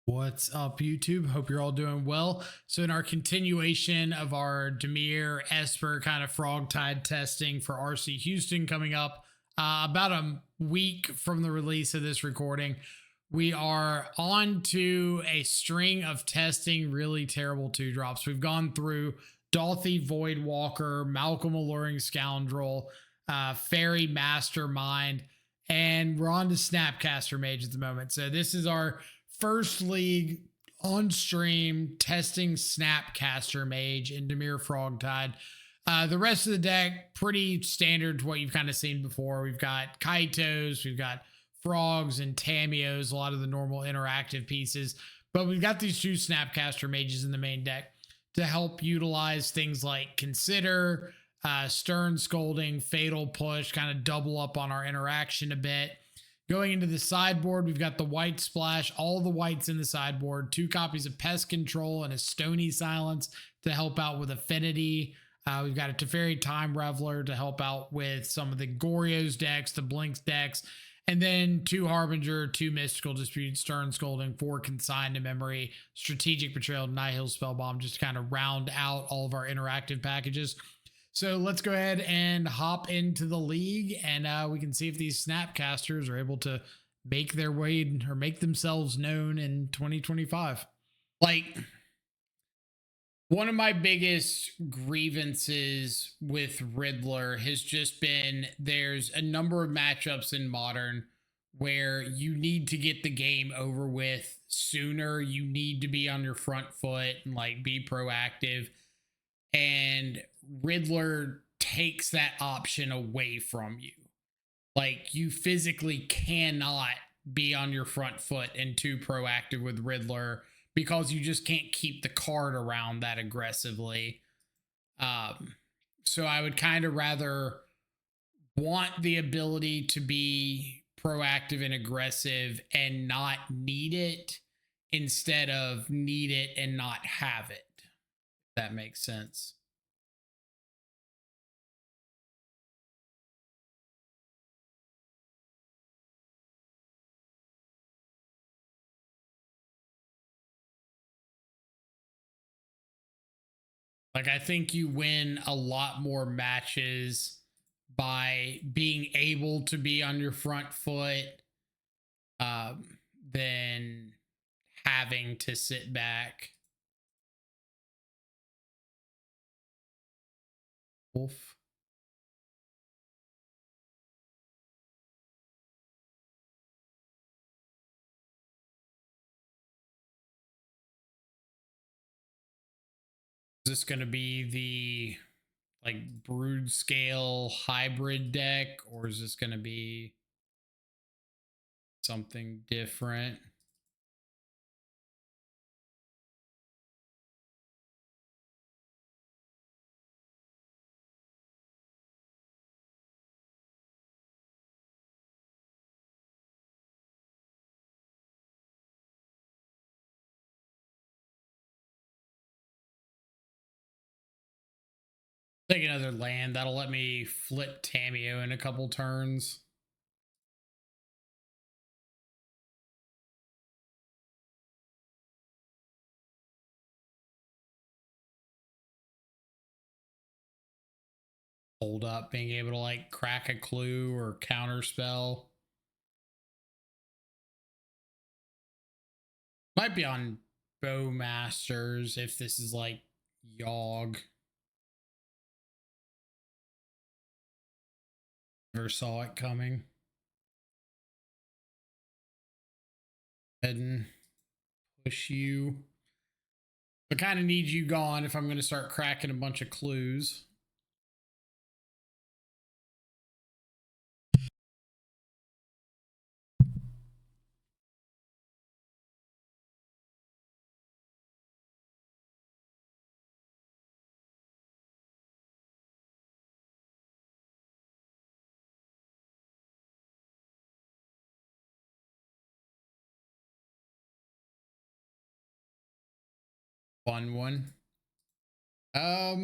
What's up, YouTube? Hope you're all doing well. So, in our continuation of our Demir Esper kind of frog tide testing for RC Houston coming up about a week from the release of this recording, we are on to a string of testing really terrible two drops. We've gone through Dolthy Voidwalker, Malcolm Alluring Scoundrel, Fairy Mastermind, and we're on to Snapcaster Mage at the moment. So, this is our first league on stream testing Snapcaster Mage and Demir Frogtide. The rest of the deck, pretty standard to what you've kind of seen before. We've got Kaitos, we've got Frogs and Tamios, a lot of the normal interactive pieces. But we've got these two Snapcaster Mages in the main deck to help utilize things like Consider, Stern Scolding, Fatal Push, kind of double up on our interaction a bit. Going into the sideboard, we've got the White Splash, all the whites in the sideboard, 2 copies of Pest Control and a Stony Silence to help out with Affinity. We've got a Teferi Time Reveler to help out with some of the Goryo's decks, the Blinks decks, and then 2 Harbinger, 2 Mystical Dispute, Stern Scolding, 4 Consigned to Memory, Strategic Betrayal, Nihil Spellbomb, just to kind of round out all of our interactive packages. So let's go ahead and hop into the league, and we can see if these Snapcasters are able to make their way or make themselves known in 2025. Like, one of my biggest grievances with Riddler has just been there's a number of matchups in Modern where you need to get the game over with sooner. You need to be on your front foot and like be proactive. And Riddler takes that option away from you. Like, you physically cannot be on your front foot and too proactive with Riddler because you just can't keep the card around that aggressively. So I would kind of rather want the ability to be proactive and aggressive and not need it instead of need it and not have it. If that makes sense. Like, I think you win a lot more matches by being able to be on your front foot than having to sit back. Wolf. Is this going to be the like brood scale hybrid deck, or is this going to be something different? Take another land. That'll let me flip Tamio in a couple turns. Hold up, being able to like crack a clue or counter spell. Might be on Bowmasters if this is like Yawg. Never saw it coming. Head and push you. I kind of need you gone if I'm going to start cracking a bunch of clues. Fun one. I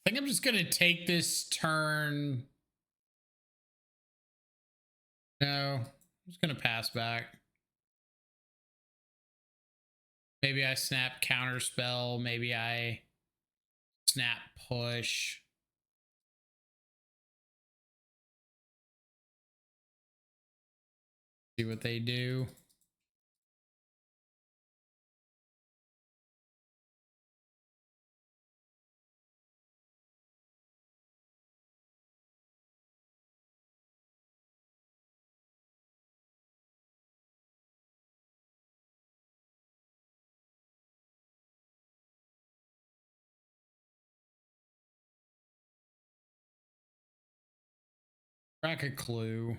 think I'm just going to take this turn No, I'm just gonna pass back. Maybe I snap counter spell. Maybe I snap push. See what they do. Crack a clue.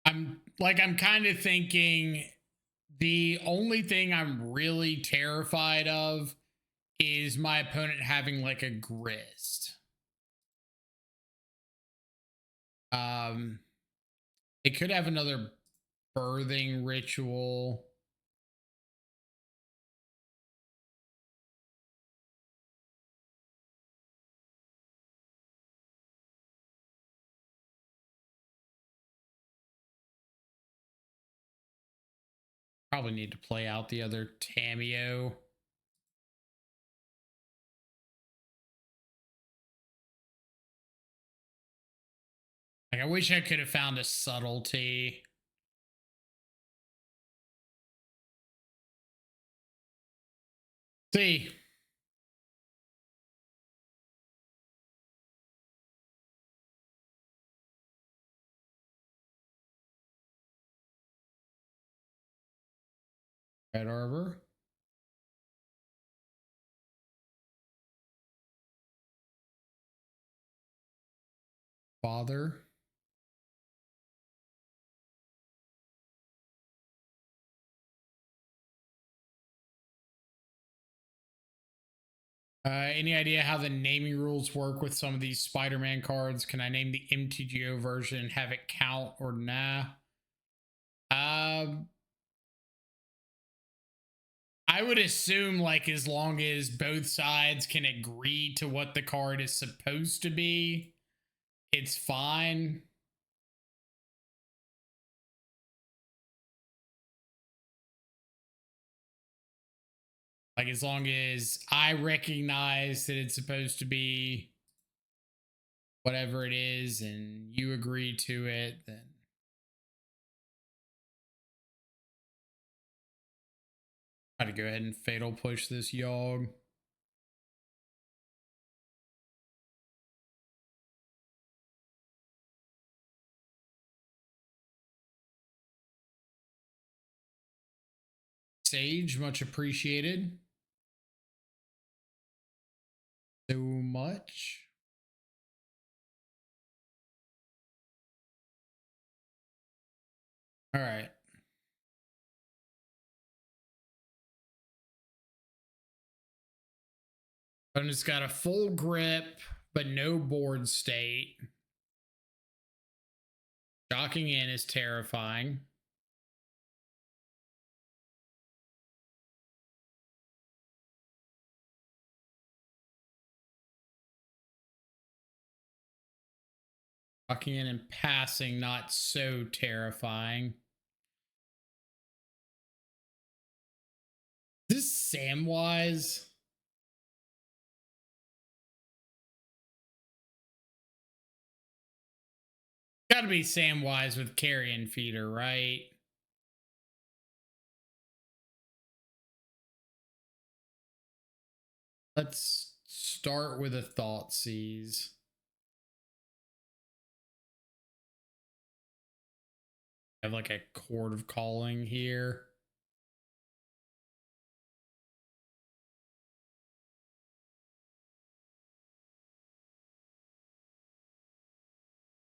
I'm kind of thinking the only thing I'm really terrified of is my opponent having like a grist. It could have another birthing ritual. Probably need to play out the other Tameo. Like, I wish I could have found a subtlety. See. Red Arbor. Father. Any idea how the naming rules work with some of these Spider-Man cards? Can I name the MTGO version and have it count or nah? I would assume like as long as both sides can agree to what the card is supposed to be, it's fine. Like as long as I recognize that it's supposed to be whatever it is and you agree to it, then try to go ahead and fatal push this Yawg. Sage, much appreciated. So much. All right. And it's got a full grip, but no board state. Docking in is terrifying. Docking in and passing, not so terrifying. This Samwise. Gotta be Samwise with Carrion Feeder, right? Let's start with a Thought Seize. I have like a Chord of Calling here.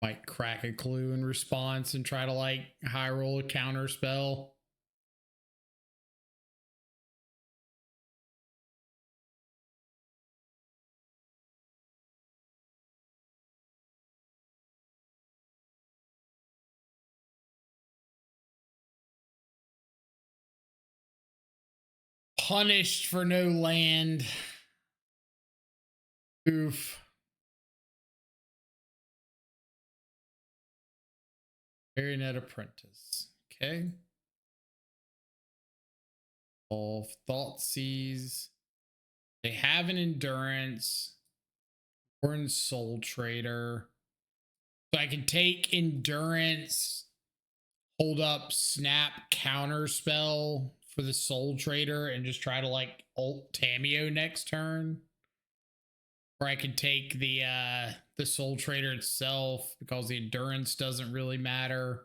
Might crack a clue in response and try to like high roll a counter spell. punished for no land. Oof. Marionette Apprentice. Okay. All Thought Seize. They have an Endurance. Born Soul Trader. So I can take Endurance, hold up Snap Counterspell for the Soul Trader, and just try to like ult Tameo next turn. Or I could take the Soul Trader itself because the Endurance doesn't really matter.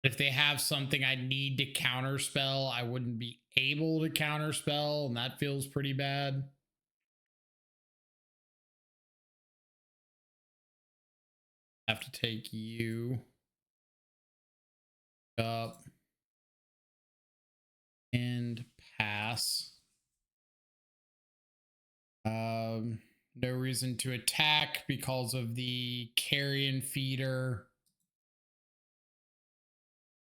If they have something I need to counterspell, I wouldn't be able to counterspell, and that feels pretty bad. Have to take you up and pass. No reason to attack because of the carrion feeder.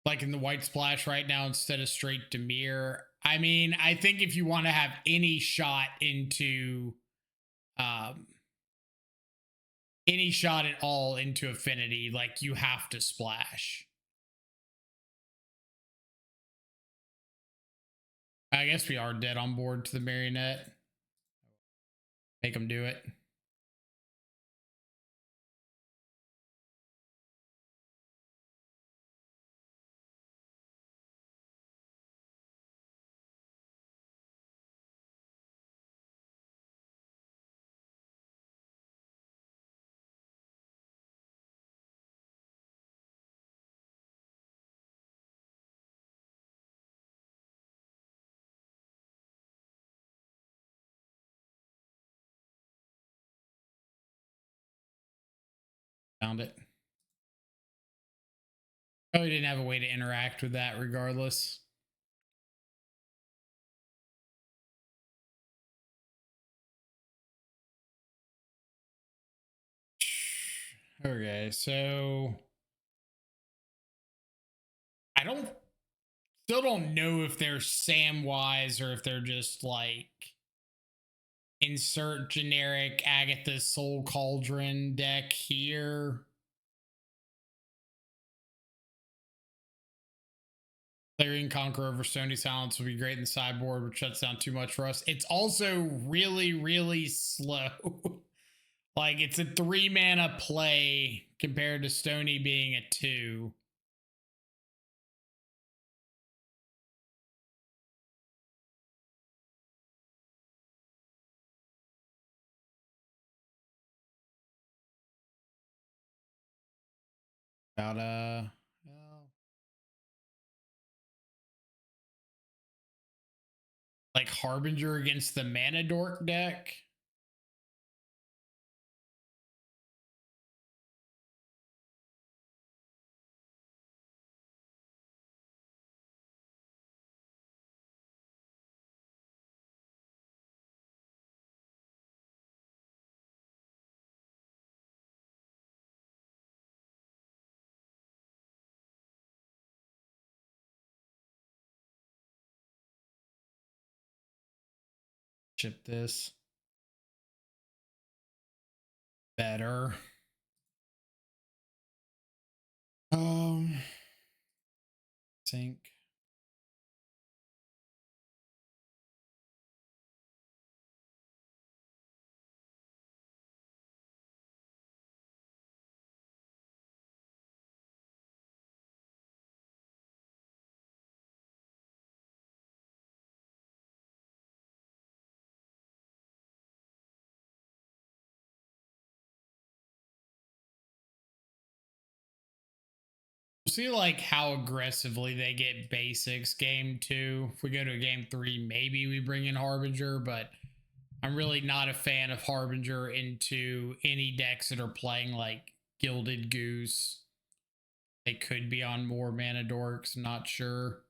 Like in the white splash right now instead of straight Dimir. I mean, I think if you want to have any shot at all into Affinity, like you have to splash. I guess we are dead on board to the Marionette. Make them do it. Found it. Probably didn't have a way to interact with that regardless. Okay, so I still don't know if they're Samwise or if they're just like insert generic Agatha Soul Cauldron deck here. Clarion Conqueror over Stony Silence would be great in the sideboard, which shuts down too much for us. It's also really, really slow. Like it's a 3 mana play compared to Stony being a 2. Gotta like Harbinger against the Mana Dork deck. Chip this. Better. Sync. We'll see like how aggressively they get basics game 2. If we go to game 3, maybe we bring in Harbinger, but I'm really not a fan of Harbinger into any decks that are playing like Gilded Goose. They could be on more Mana Dorks, not sure.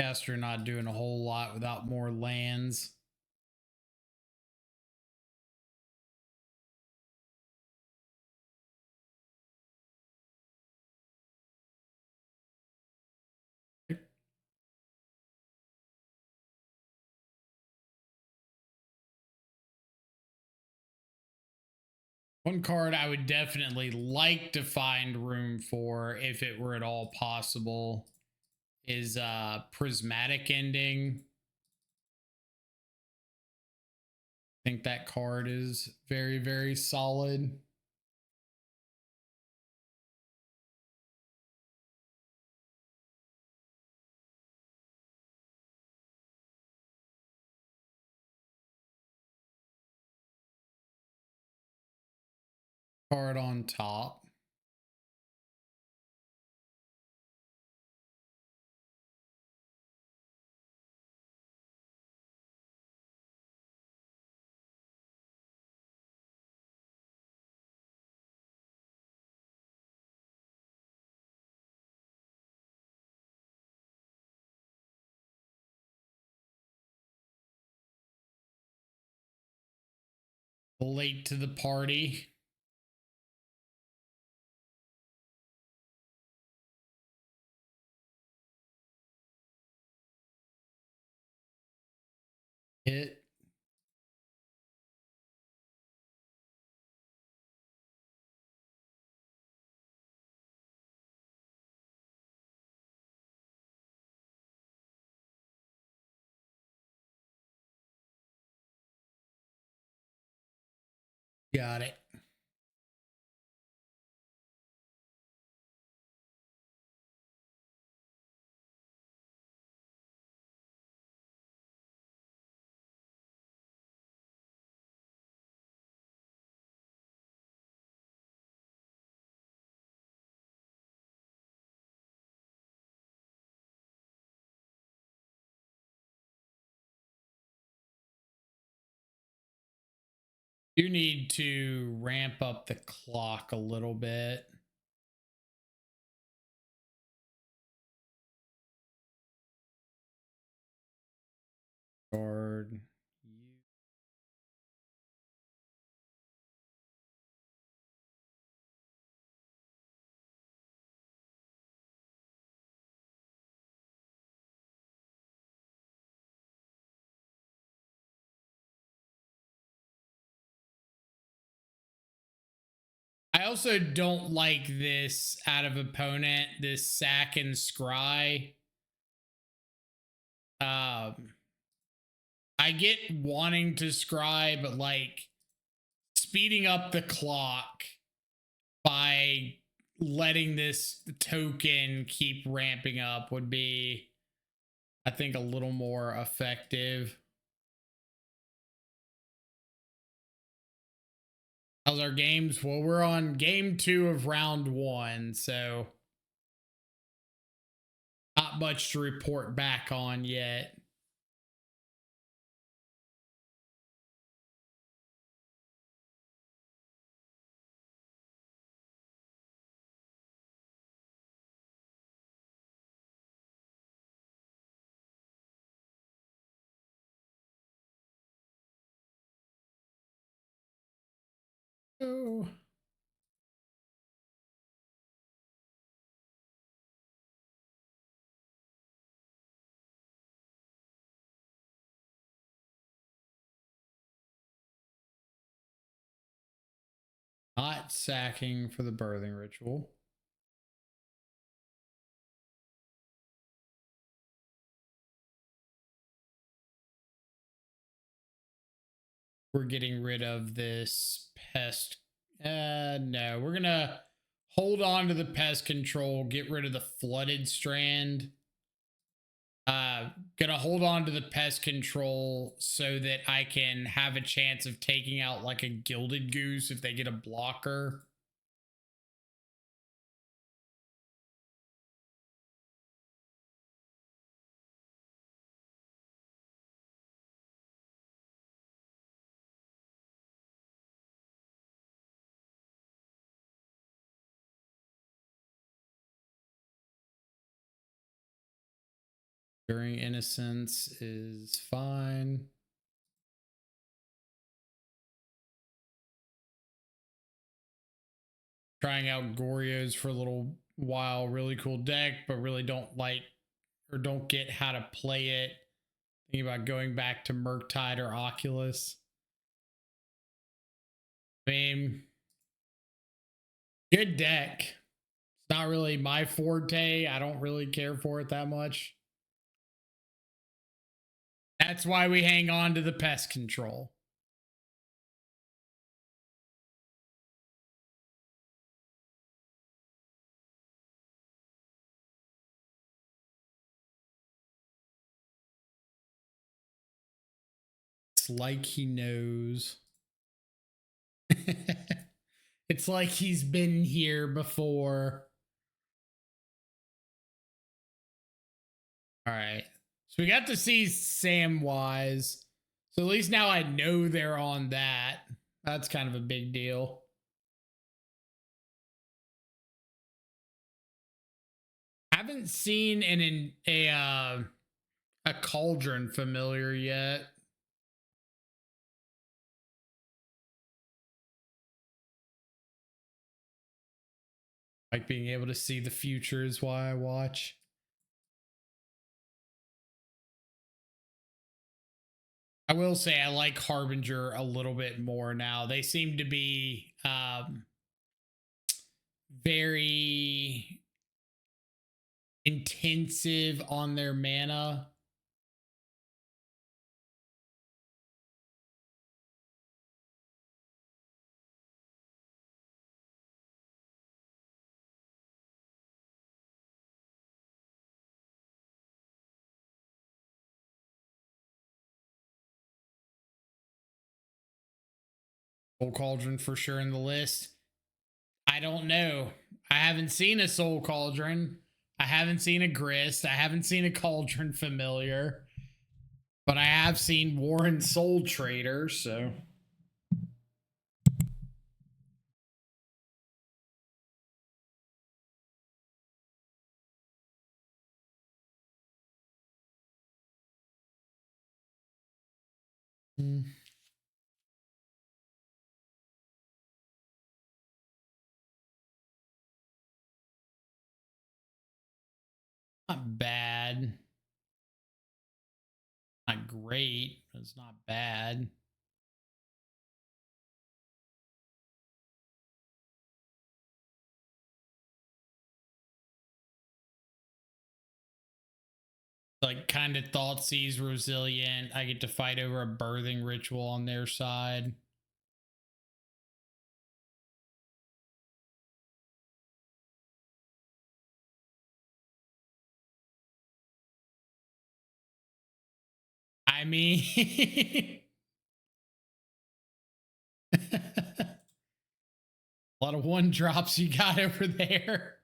Snapcaster not doing a whole lot without more lands. One card I would definitely like to find room for, if it were at all possible, is Prismatic Ending. I think that card is very, very solid. Card on top. Late to the party. Hit. Got it. You need to ramp up the clock a little bit. Guard. I also don't like this out of opponent, this sack and scry. I get wanting to scry, but like speeding up the clock by letting this token keep ramping up would be, I think, a little more effective. How's our games? Well, we're on game 2 of round 1, so not much to report back on yet. Oh. Not sacking for the birthing ritual. We're getting rid of this pest. No, we're gonna hold on to the pest control, get rid of the flooded strand. Gonna hold on to the pest control so that I can have a chance of taking out like a gilded goose if they get a blocker. During Innocence is fine. Trying out Goryo's for a little while. Really cool deck, but really don't like or don't get how to play it. Thinking about going back to Murktide or Oculus. I mean, good deck. It's not really my forte. I don't really care for it that much. That's why we hang on to the pest control. It's like he knows. It's like he's been here before. All right. So we got to see Samwise. So at least now I know they're on that. That's kind of a big deal. Haven't seen a cauldron familiar yet. Like being able to see the future is why I watch. I will say I like Harbinger a little bit more now. They seem to be very intensive on their mana. Soul Cauldron for sure in the list. I don't know. I haven't seen a Soul Cauldron. I haven't seen a Grist. I haven't seen a Cauldron familiar. But I have seen Warren Soul Trader, so. Mm. Not bad. Not great, but it's not bad. Like kind of Thoughtseize resilient. I get to fight over a birthing ritual on their side. I mean, a lot of one drops you got over there.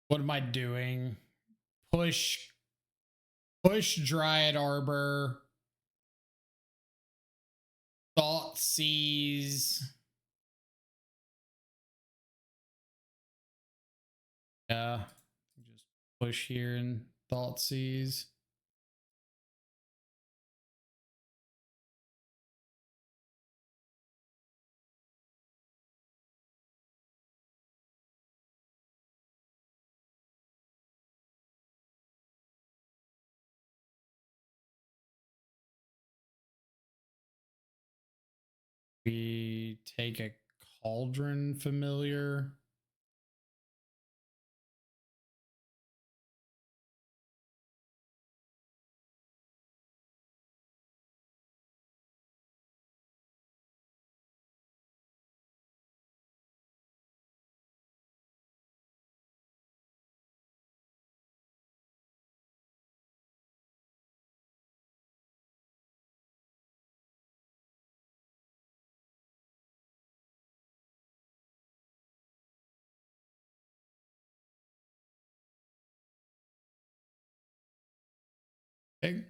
What am I doing? Push Dryad Arbor. Thoughtseize. Yeah. Just push here and Thoughtseize. We take a Cauldron familiar. Okay.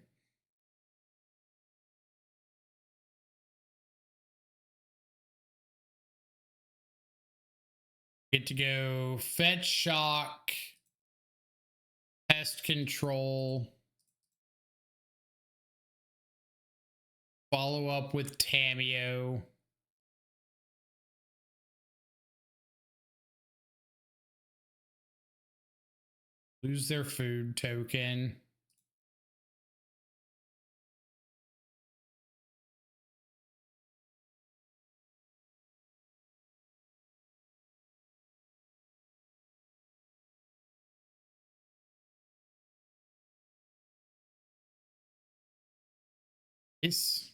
Get to go fetch shock, pest control, follow up with Tameo. Lose their food token. Yes.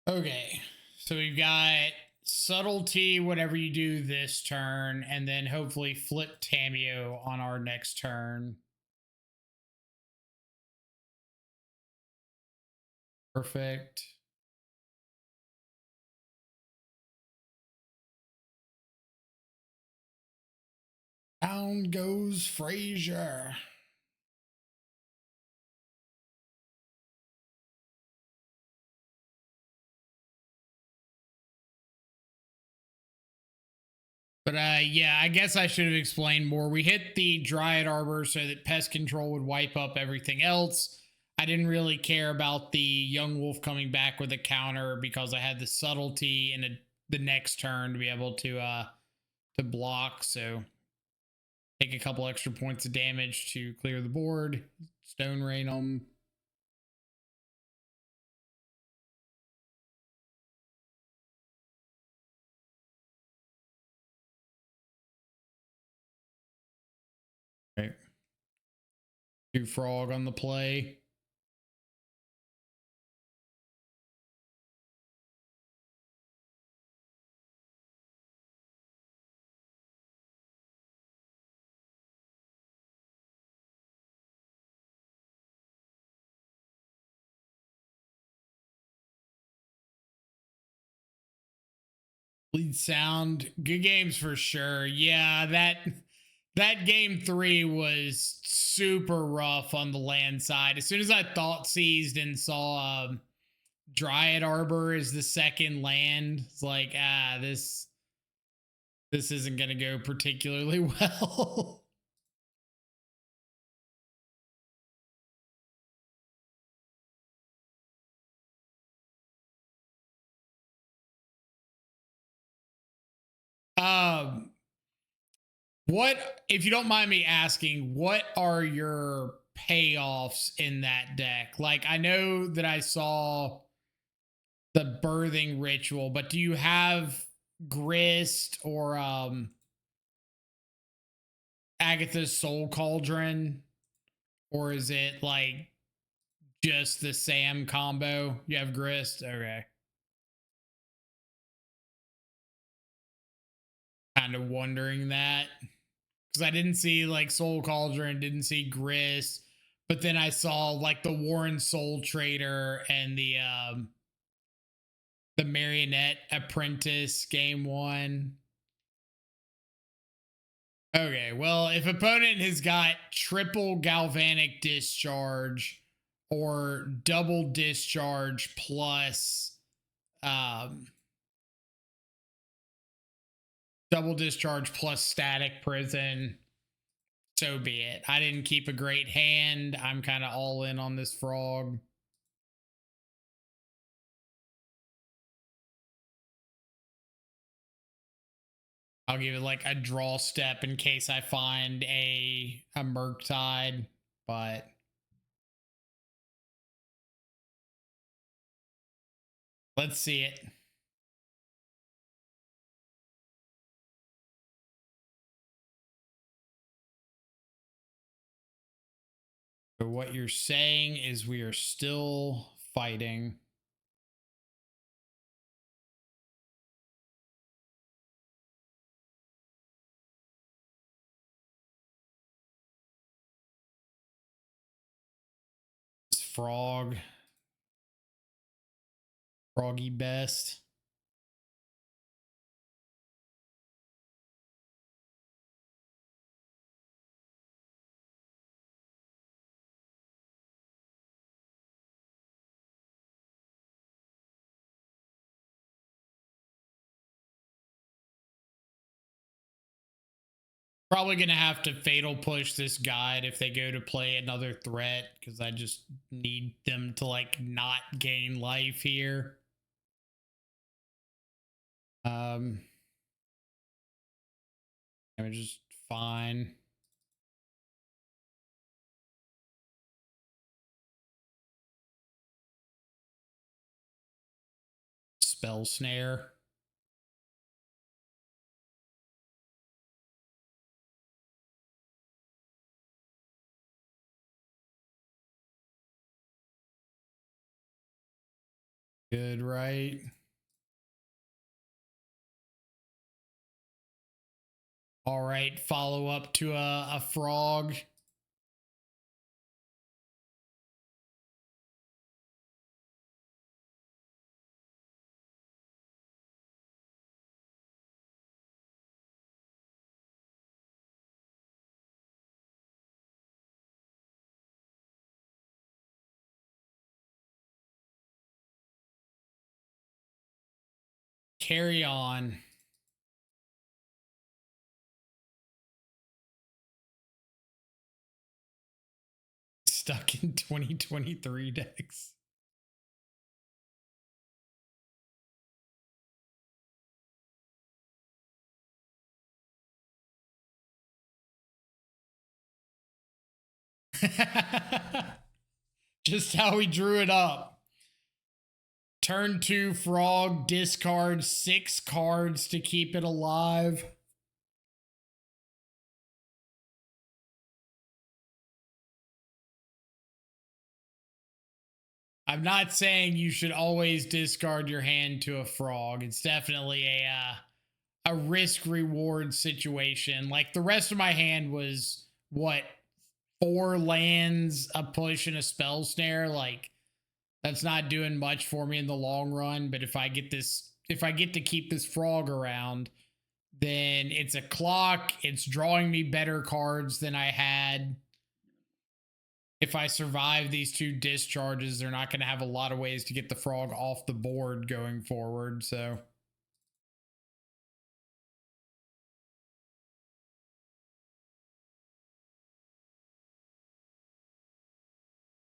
Okay. So we've got subtlety, whatever you do this turn, and then hopefully flip Tameo on our next turn. Perfect. Down goes Frazier. But yeah, I guess I should have explained more. We hit the Dryad Arbor so that pest control would wipe up everything else. I didn't really care about the Young Wolf coming back with a counter because I had the subtlety in the next turn to be able to block. So take a couple extra points of damage to clear the board. Stone Rain them. Okay. 2 frog on the play. Lead sound. Good games for sure. Yeah, that game 3 was super rough on the land side. As soon as I thought seized and saw Dryad Arbor as the second land, it's like, this isn't gonna go particularly well. um what, if you don't mind me asking, what are your payoffs in that deck? Like, I know that I saw the birthing ritual, but do you have grist or Agatha's soul cauldron, or is it like just the Sam combo? You have grist. Okay. Kind of wondering that because I didn't see like soul cauldron, didn't see grist, but then I saw like the Warren Soul Trader and the Marionette Apprentice game 1. Okay, well, if opponent has got triple galvanic discharge or double discharge plus um double discharge plus static prison, so be it. I didn't keep a great hand. I'm kind of all in on this frog. I'll give it like a draw step in case I find a Murktide, but let's see it. So what you're saying is we are still fighting. This froggy best. Probably gonna have to fatal push this guide if they go to play another threat, because I just need them to like not gain life here. I'm just fine. Spell snare. Good, right? All right, follow up to a frog. Carry on. Stuck in 2023 decks. Just how we drew it up. Turn 2 frog, discard 6 cards to keep it alive. I'm not saying you should always discard your hand to a frog. It's definitely a risk reward situation. Like the rest of my hand was what, 4 lands, a push, and a spell snare. Like that's not doing much for me in the long run. But if I get to keep this frog around, then it's a clock. It's drawing me better cards than I had. If I survive these 2 discharges, they're not going to have a lot of ways to get the frog off the board going forward. So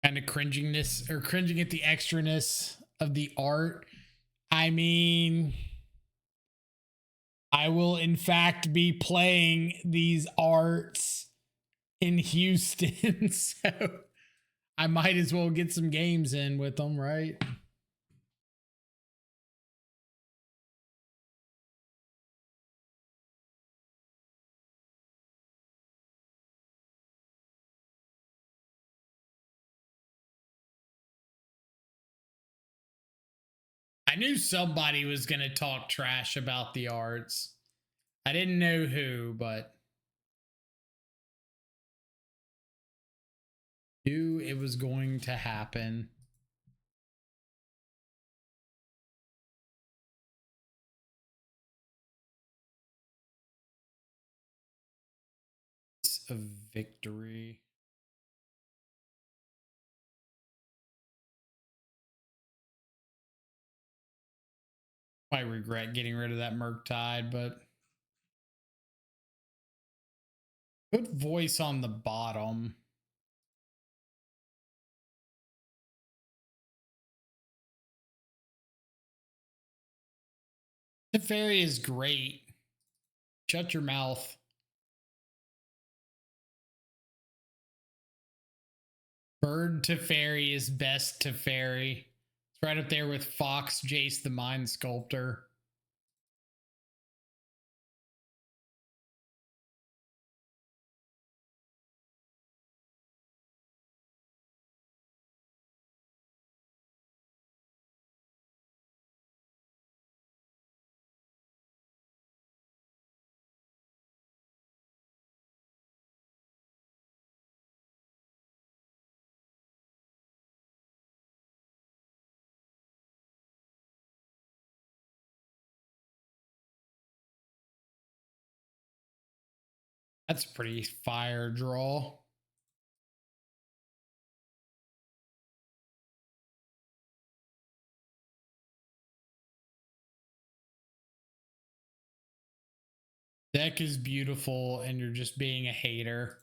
kind of cringing at the extraness of the art. I mean, I will in fact be playing these arts in Houston, so I might as well get some games in with them, right? I knew somebody was going to talk trash about the arts. I didn't know who, but knew it was going to happen. It's a victory. Might regret getting rid of that Murktide, but put voice on the bottom. The fairy is great. Shut your mouth. Bird to fairy is best to fairy. It's right up there with Fox, Jace the Mind Sculptor. That's a pretty fire draw. Deck is beautiful and you're just being a hater.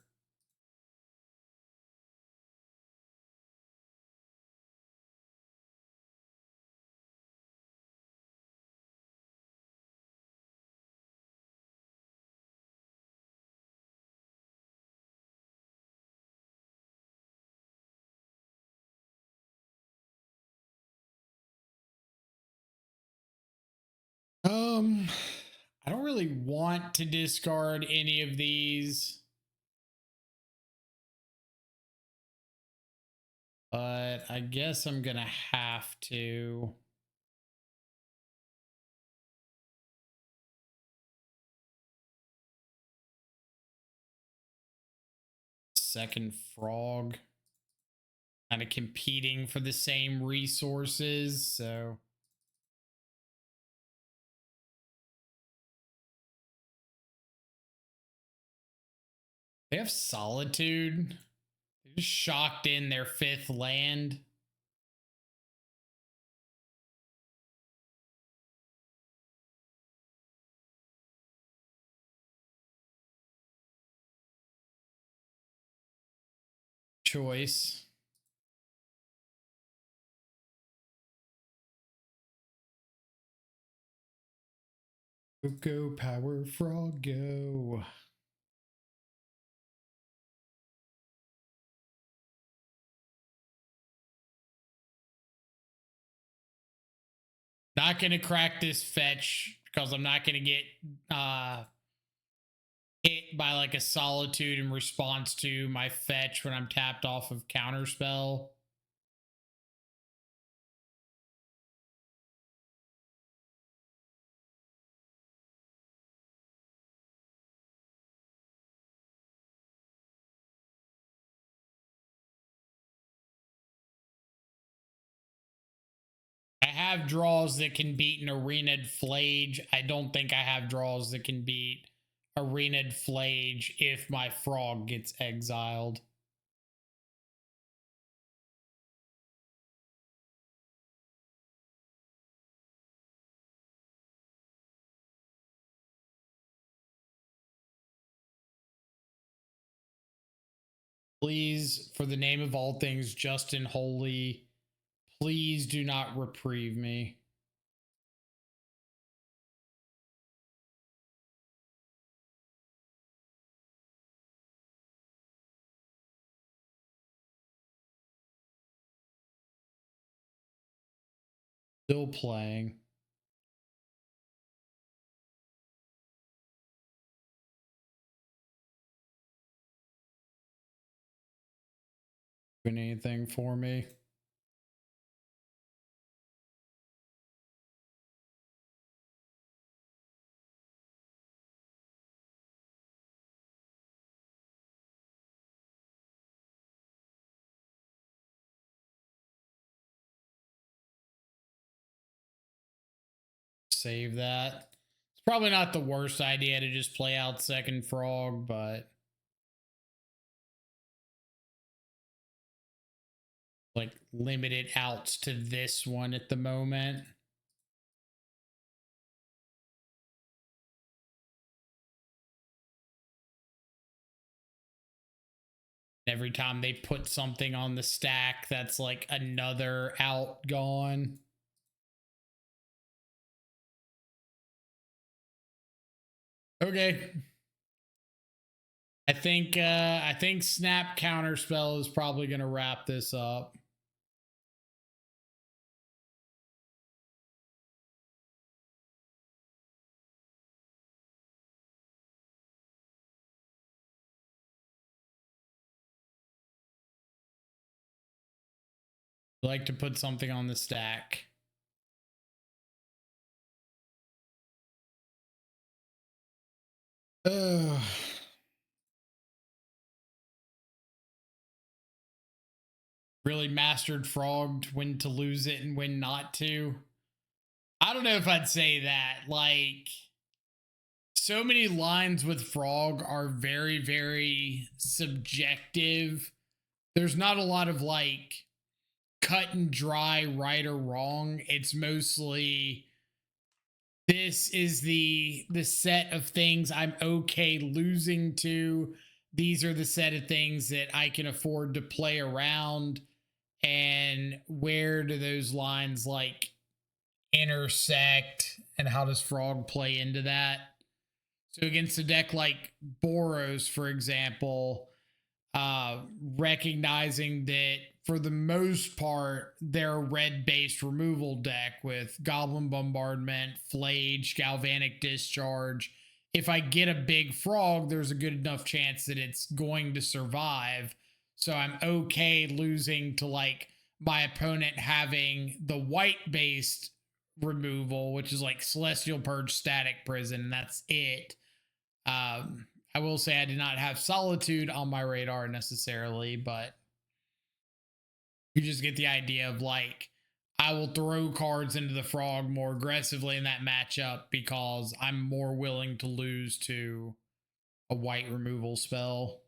I don't really want to discard any of these, but I guess I'm gonna have to. Second frog, kind of competing for the same resources, so they have solitude. They just shocked in their 5th land. Choice. Go power frog go. Not gonna crack this fetch because I'm not gonna get hit by like a solitude in response to my fetch when I'm tapped off of counterspell. I have draws that can beat an Arenaed Flage. I don't think I have draws that can beat Arenaed Flage if my frog gets exiled. Please, for the name of all things just and holy, please do not reprieve me. Still playing. Doing anything for me? Save that. It's probably not the worst idea to just play out second frog, but like limited outs to this one at the moment. Every time they put something on the stack, that's like another out gone. Okay. I think snap counterspell is probably gonna wrap this up. I like to put something on the stack. Really mastered frogged when to lose it and when not to. I don't know if I'd say that. Like, so many lines with frog are very, very subjective. There's not a lot of like cut and dry right or wrong. It's mostly This is the set of things I'm okay losing to. These are the set of things that I can afford to play around. And where do those lines like intersect, and how does Frog play into that? So against a deck like Boros, for example, recognizing that for the most part, they're a red based removal deck with Goblin Bombardment, Flage, Galvanic Discharge. If I get a big frog, there's a good enough chance that it's going to survive. So I'm okay losing to like my opponent having the white based removal, which is like Celestial Purge, Static Prison, and that's it. I will say I did not have Solitude on my radar necessarily, but you just get the idea of like, I will throw cards into the frog more aggressively in that matchup because I'm more willing to lose to a white removal spell.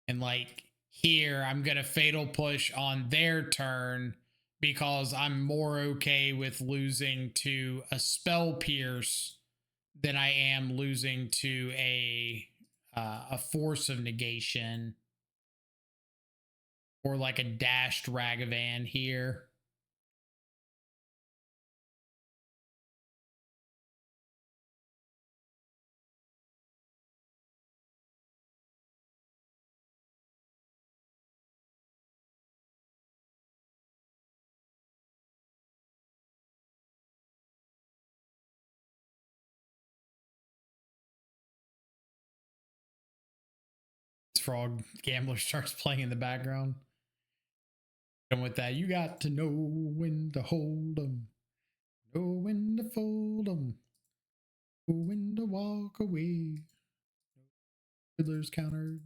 And like here, I'm going to Fatal Push on their turn because I'm more okay with losing to a Spell Pierce than I am losing to a Force of Negation or like a dashed Ragavan here. Frog Gambler starts playing in the background. And with that, you got to know when to hold them, know when to fold them, know when to walk away. Riddler's countered.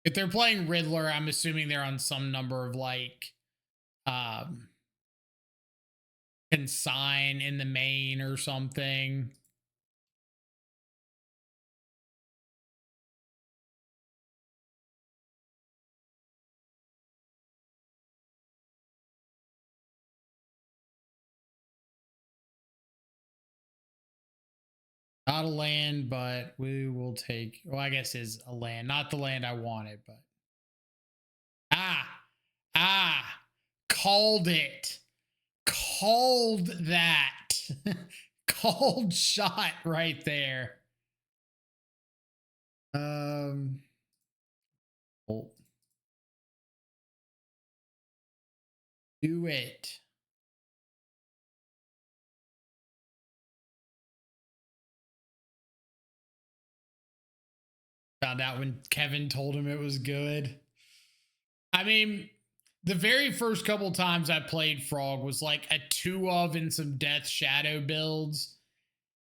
If they're playing Riddler, I'm assuming they're on some number of like um consign in the main or something. Not a land, but we will take. Well, I guess is a land, not the land I wanted, but ah, ah, called it, called that, called shot right there. Oh, do it. Found out when Kevin told him it was good. I mean, the very first couple times I played Frog was like a 2 of and some Death Shadow builds.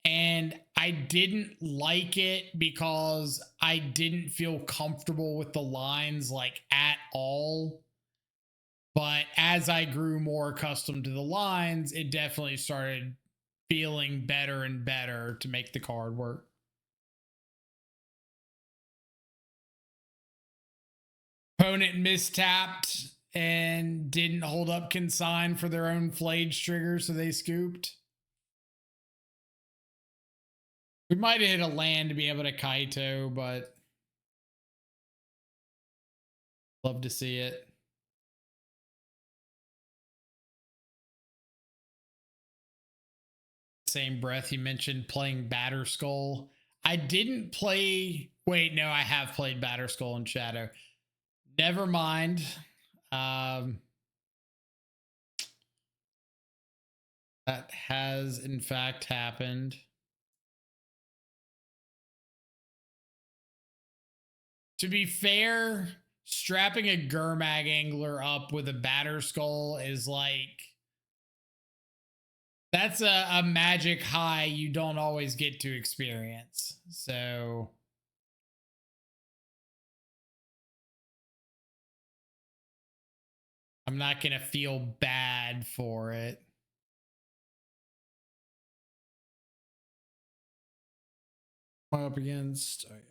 And I didn't like it because I didn't feel comfortable with the lines like at all. But as I grew more accustomed to the lines, it definitely started feeling better and better to make the card work. Opponent mistapped and didn't hold up consign for their own Flage trigger, so they scooped. We might have hit a land to be able to Kaito, but love to see it. Same breath, you mentioned playing Batterskull. I didn't play. Wait, no, I have played Batterskull in Shadow. Never mind. That has in fact happened. To be fair, strapping a Gurmag Angler up with a Batterskull is like, that's a magic high you don't always get to experience. So I'm not going to feel bad for it. Up against, oh yeah.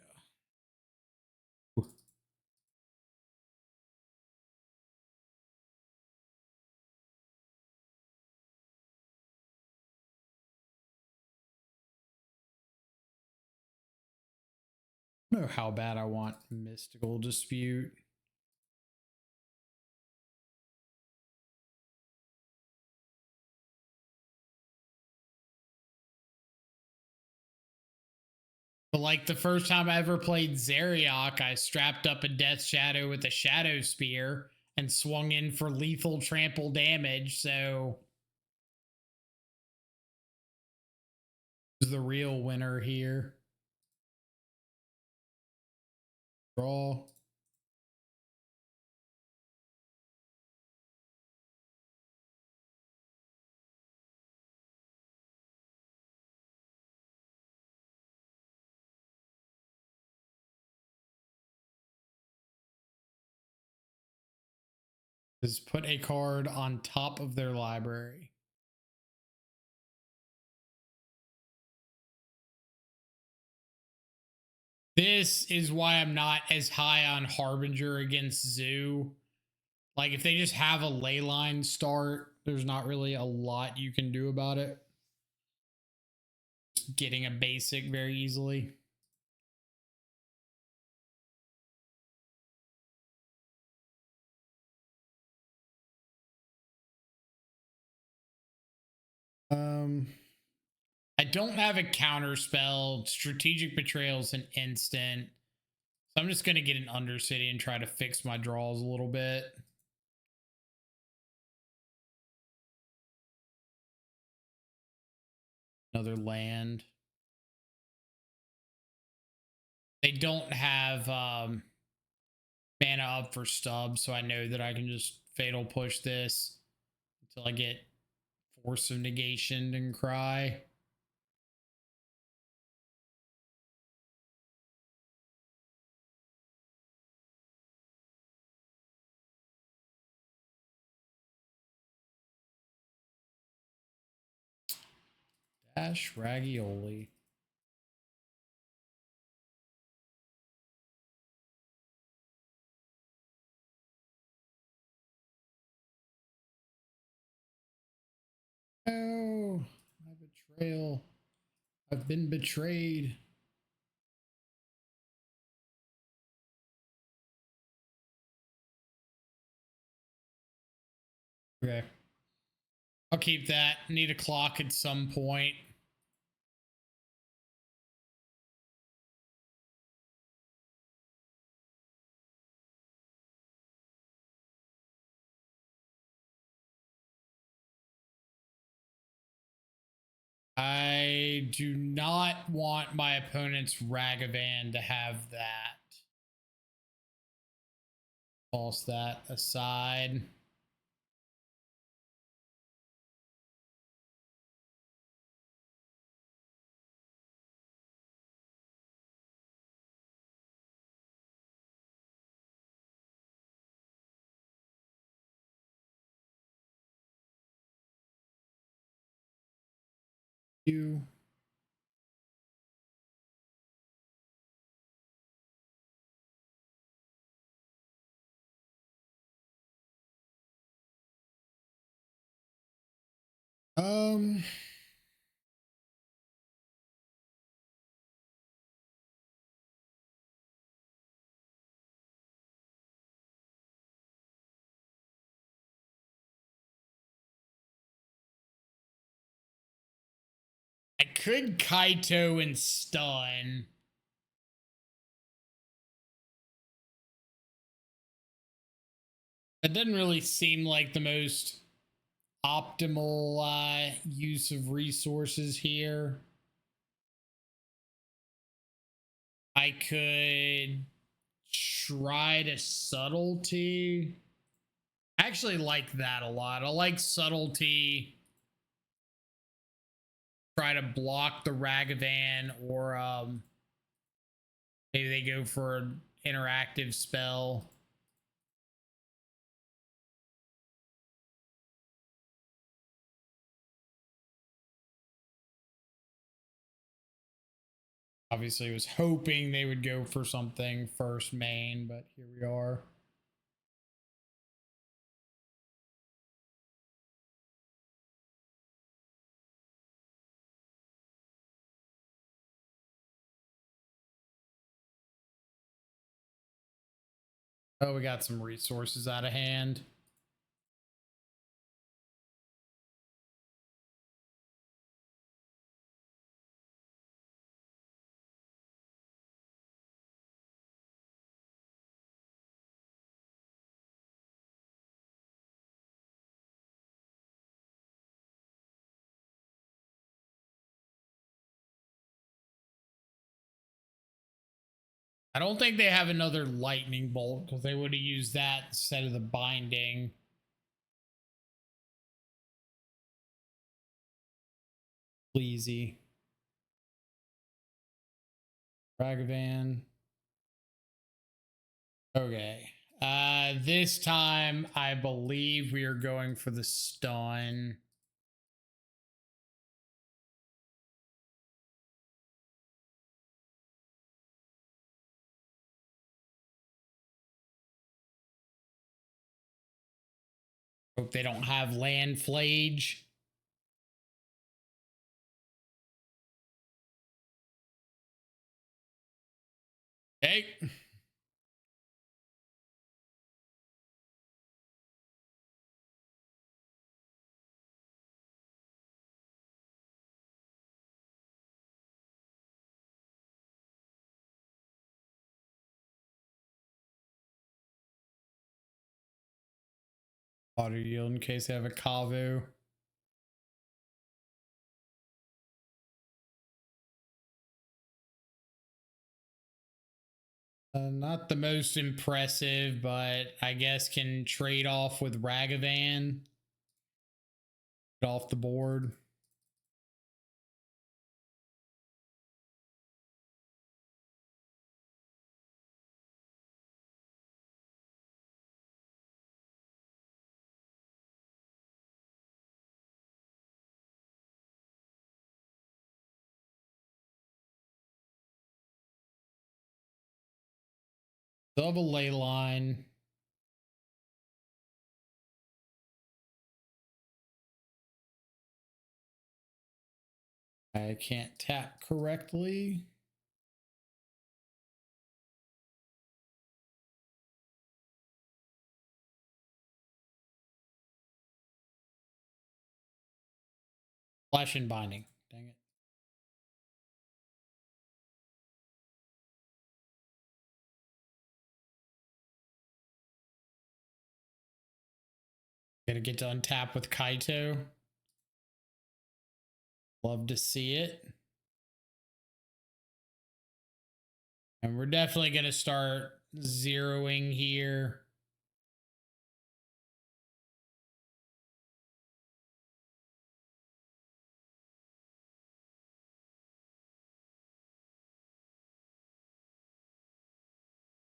I don't know how bad I want Mystical Dispute. But like the first time I ever played Zeriok, I strapped up a Death Shadow with a Shadow Spear and swung in for lethal trample damage. So the real winner here. Draw. Is put a card on top of their library. This is why I'm not as high on Harbinger against Zoo. Like, if they just have a leyline start, there's not really a lot you can do about it. Just getting a basic very easily. I don't have a counter spell. Strategic Betrayal is an instant. So I'm just going to get an Undercity and try to fix my draws a little bit. Another land. They don't have mana up for stub, so I know that I can just Fatal Push this until I get Force of Negation and Cry. Dash Ravioli. Oh, my betrayal. I've been betrayed. Okay. I'll keep that. Need a clock at some point. I do not want my opponent's Ragavan to have that. Toss that aside. You. I could Kaito and stun. That doesn't really seem like the most optimal use of resources here. I could try to subtlety. I actually like that a lot. I like subtlety. Try to block the Ragavan, or maybe they go for an interactive spell. Obviously, was hoping they would go for something first main, but here we are. Oh, we got some resources out of hand. I don't think they have another lightning bolt because they would have used that instead of the binding. Pleasy. Ragavan. Okay. This time I believe we are going for the stun. Hope they don't have land flage. Okay. Water yield in case they have a Kavu. Not the most impressive, but I guess can trade off with Ragavan. Get off the board. Double ley line. I can't tap correctly. Flash and binding. Dang it. Gonna get to untap with Kaito. Love to see it. And we're definitely gonna start zeroing here.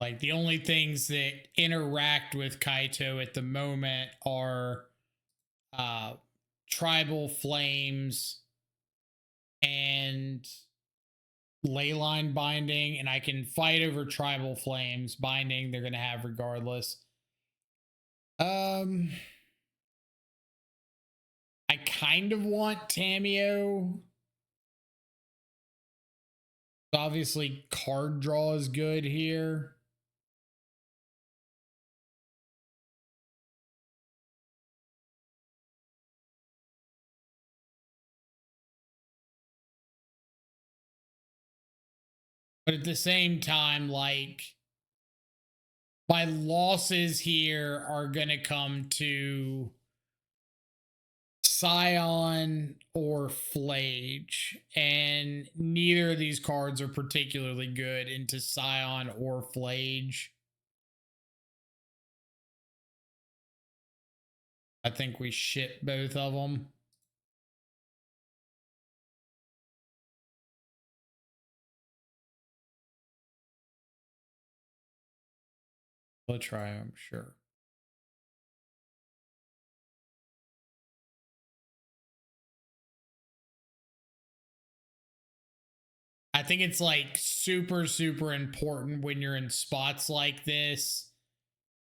Like the only things that interact with Kaito at the moment are tribal flames and leyline binding, and I can fight over tribal flames. Binding they're gonna have regardless. I kind of want Tamio. Obviously card draw is good here. But at the same time, like, my losses here are going to come to Scion or Flage. And neither of these cards are particularly good into Scion or Flage. I think we ship both of them. We'll try, I'm sure. I think it's like super, super important when you're in spots like this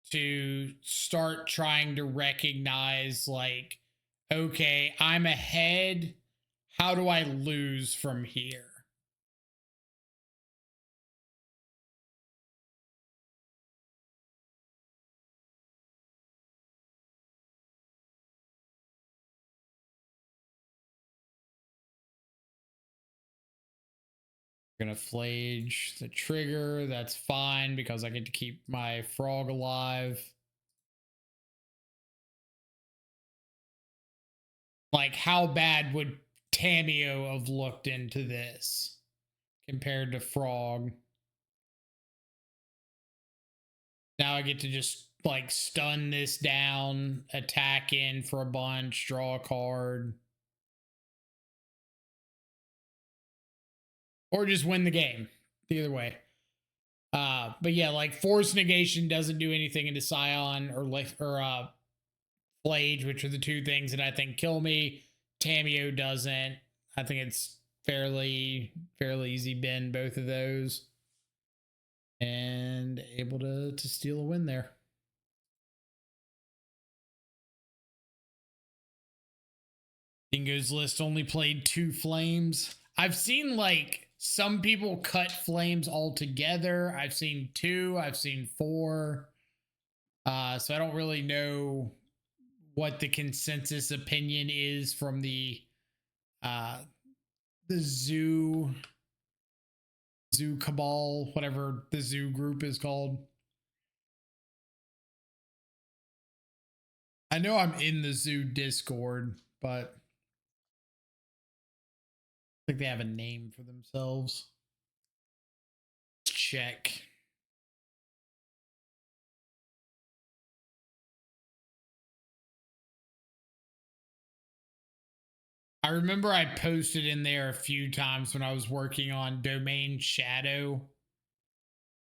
to start trying to recognize, like, okay, I'm ahead. How do I lose from here? Gonna flage the trigger. That's fine because I get to keep my frog alive. Like, how bad would Tameo have looked into this compared to frog? Now I get to just like stun this down, attack in for a bunch, draw a card, or just win the game. Either way. But yeah, like force negation doesn't do anything into Scion or Flage, which are the two things that I think kill me. Tameo doesn't. I think it's fairly easy bend both of those, and able to steal a win there. Dingo's list only played 2 flames. I've seen like some people cut flames altogether. I've seen 2. I've seen 4. So I don't really know what the consensus opinion is from the zoo cabal, whatever the zoo group is called. I know I'm in the zoo Discord, but I think they have a name for themselves. Check. I remember I posted in there a few times when I was working on Domain Shadow,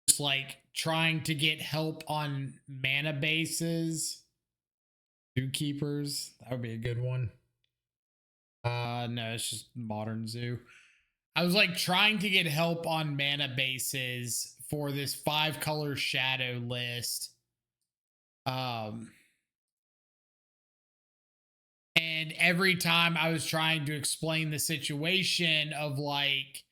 just like trying to get help on mana bases. Zookeepers, that would be a good one. No, it's just Modern Zoo. I was like trying to get help on mana bases for this 5-color shadow list. And every time I was trying to explain the situation of like,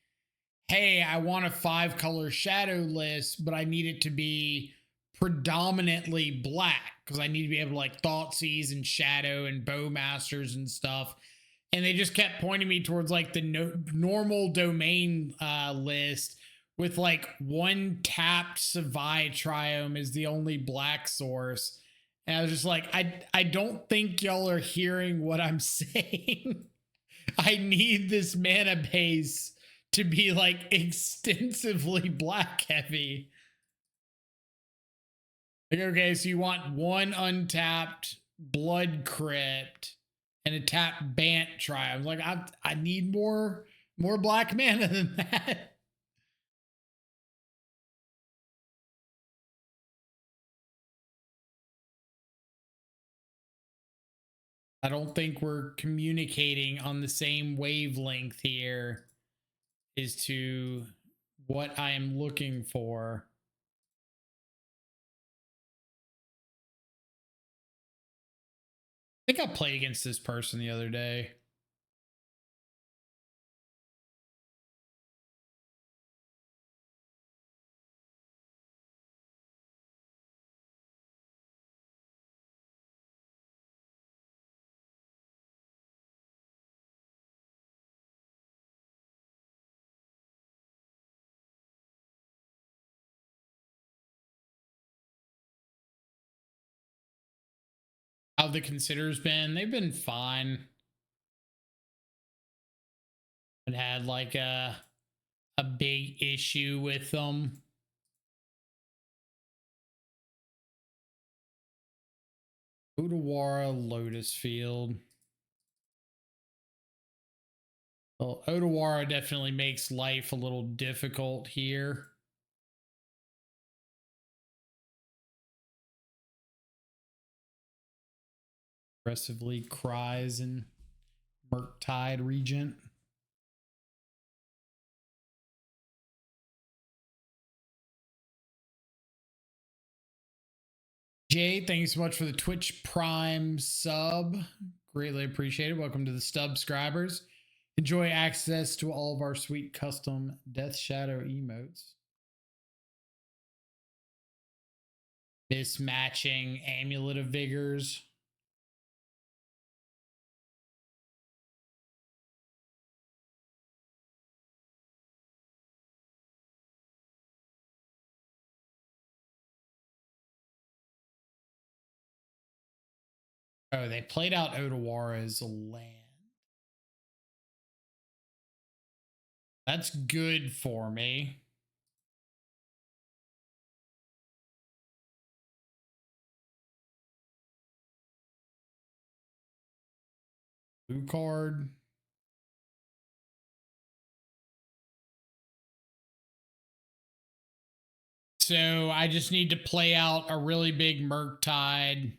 hey, I want a 5-color shadow list, but I need it to be predominantly black because I need to be able to like Thoughtseize and Shadow and Bowmasters and stuff. And they just kept pointing me towards like the normal domain list with like 1 tapped Savai Triome is the only black source. And I was just like, I don't think y'all are hearing what I'm saying. I need this mana base to be like extensively black heavy. Like, okay, so you want 1 untapped Blood Crypt and a tap Bant Triumph. I'm like, I need more black mana than that. I don't think we're communicating on the same wavelength here as to what I am looking for. I think I played against this person the other day. How the considers been? They've been fine. It had like a big issue with them. Odawara Lotus Field. Well, Odawara definitely makes life a little difficult here. Aggressively cries in Murktide Regent. Jay, thank you so much for the Twitch Prime sub. Greatly appreciated. Welcome to the subscribers. Enjoy access to all of our sweet custom Death Shadow emotes. Mismatching Amulet of Vigors. Oh, they played out Otawara as a land. That's good for me. Blue card. So I just need to play out a really big Murktide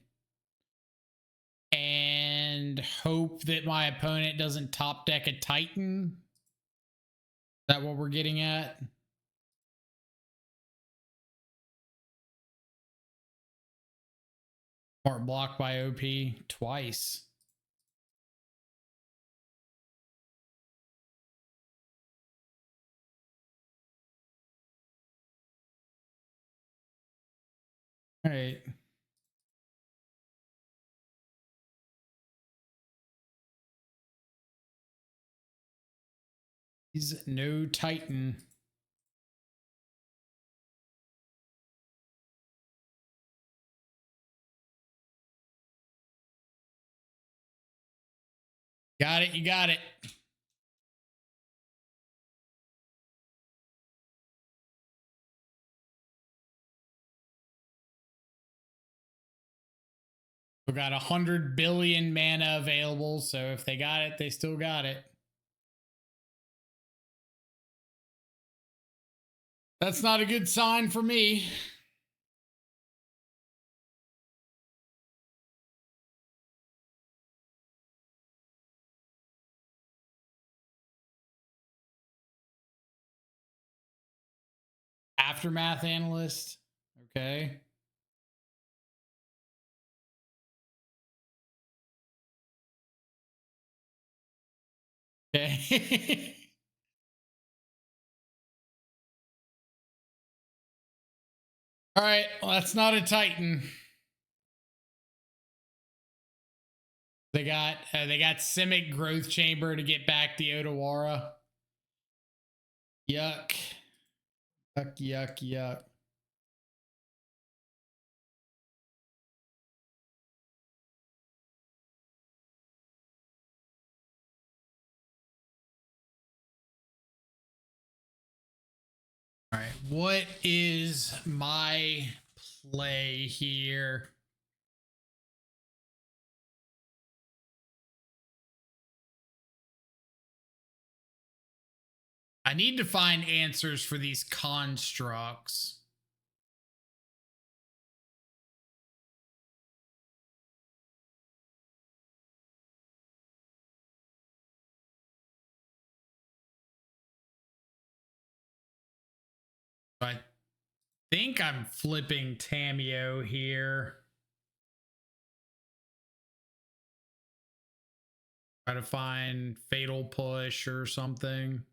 and hope that my opponent doesn't top deck a Titan. Is that what we're getting at? Smart block by OP twice. All right. He's no Titan. Got it. You got it. We got 100 billion mana available. So if they got it, they still got it. That's not a good sign for me. Aftermath analyst. Okay. Okay. All right. Well, that's not a Titan. They got Simic Growth Chamber to get back the Otawara. Yuck. Yuck, yuck, yuck. All right. What is my play here? I need to find answers for these constructs. I think I'm flipping Tamio here. Try to find Fatal Push or something.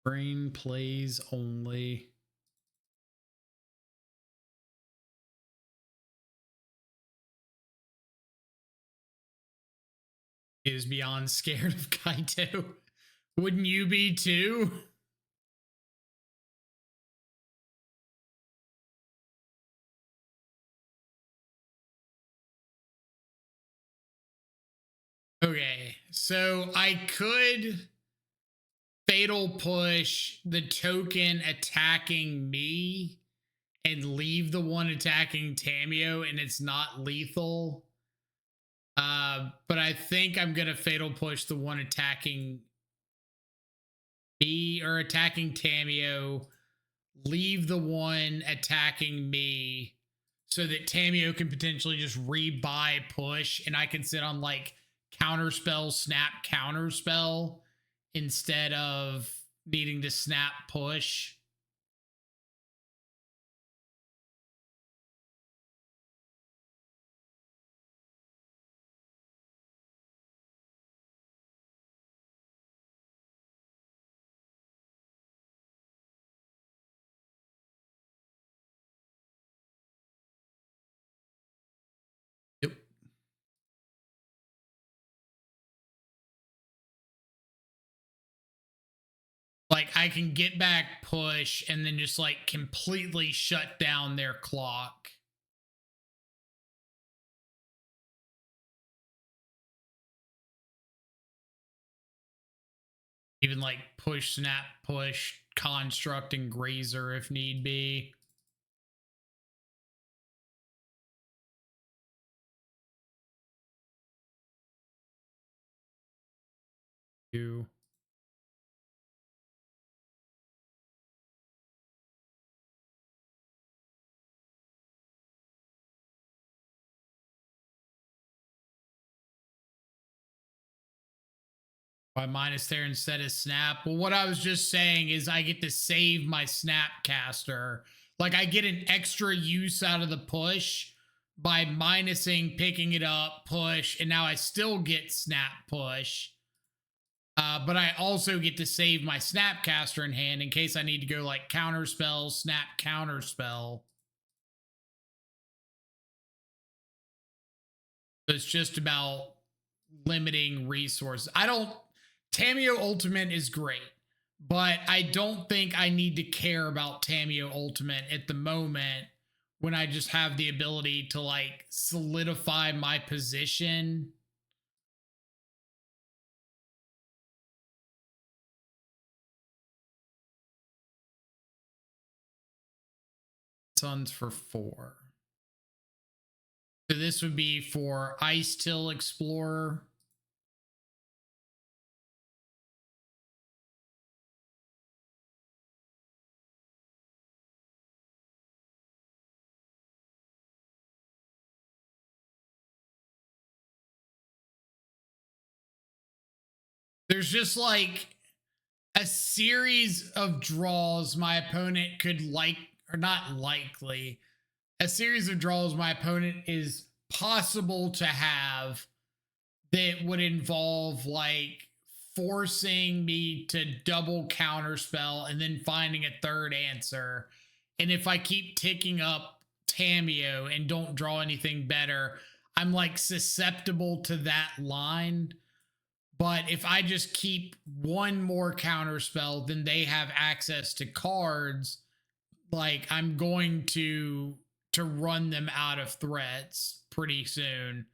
Brain plays only. Is beyond scared of Kaito. Wouldn't you be too? Okay, so I could Fatal Push the token attacking me and leave the one attacking Tamio and it's not lethal. But I think I'm gonna Fatal Push the one attacking me or attacking Tamio, leave the one attacking me so that Tamio can potentially just rebuy push and I can sit on like counterspell, snap, counterspell instead of needing to snap push. Like I can get back, push, and then just like completely shut down their clock. Even like push, snap, push, construct, and grazer if need be. You. Why minus there instead of snap? Well, what I was just saying is I get to save my Snapcaster. Like I get an extra use out of the push by minusing, picking it up, push, and now I still get snap push. But I also get to save my Snapcaster in hand in case I need to go like counterspell, snap, counterspell. It's just about limiting resources. Tameo Ultimate is great, but I don't think I need to care about Tameo Ultimate at the moment when I just have the ability to like solidify my position. Suns for 4. So this would be for Ice Till Explorer. There's just like a series of draws my opponent could like, or not likely, a series of draws my opponent is possible to have that would involve like forcing me to double counterspell and then finding a third answer. And if I keep ticking up Tameo and don't draw anything better, I'm like susceptible to that line. But if I just keep one more counterspell, then they have access to cards. Like I'm going to run them out of threats pretty soon.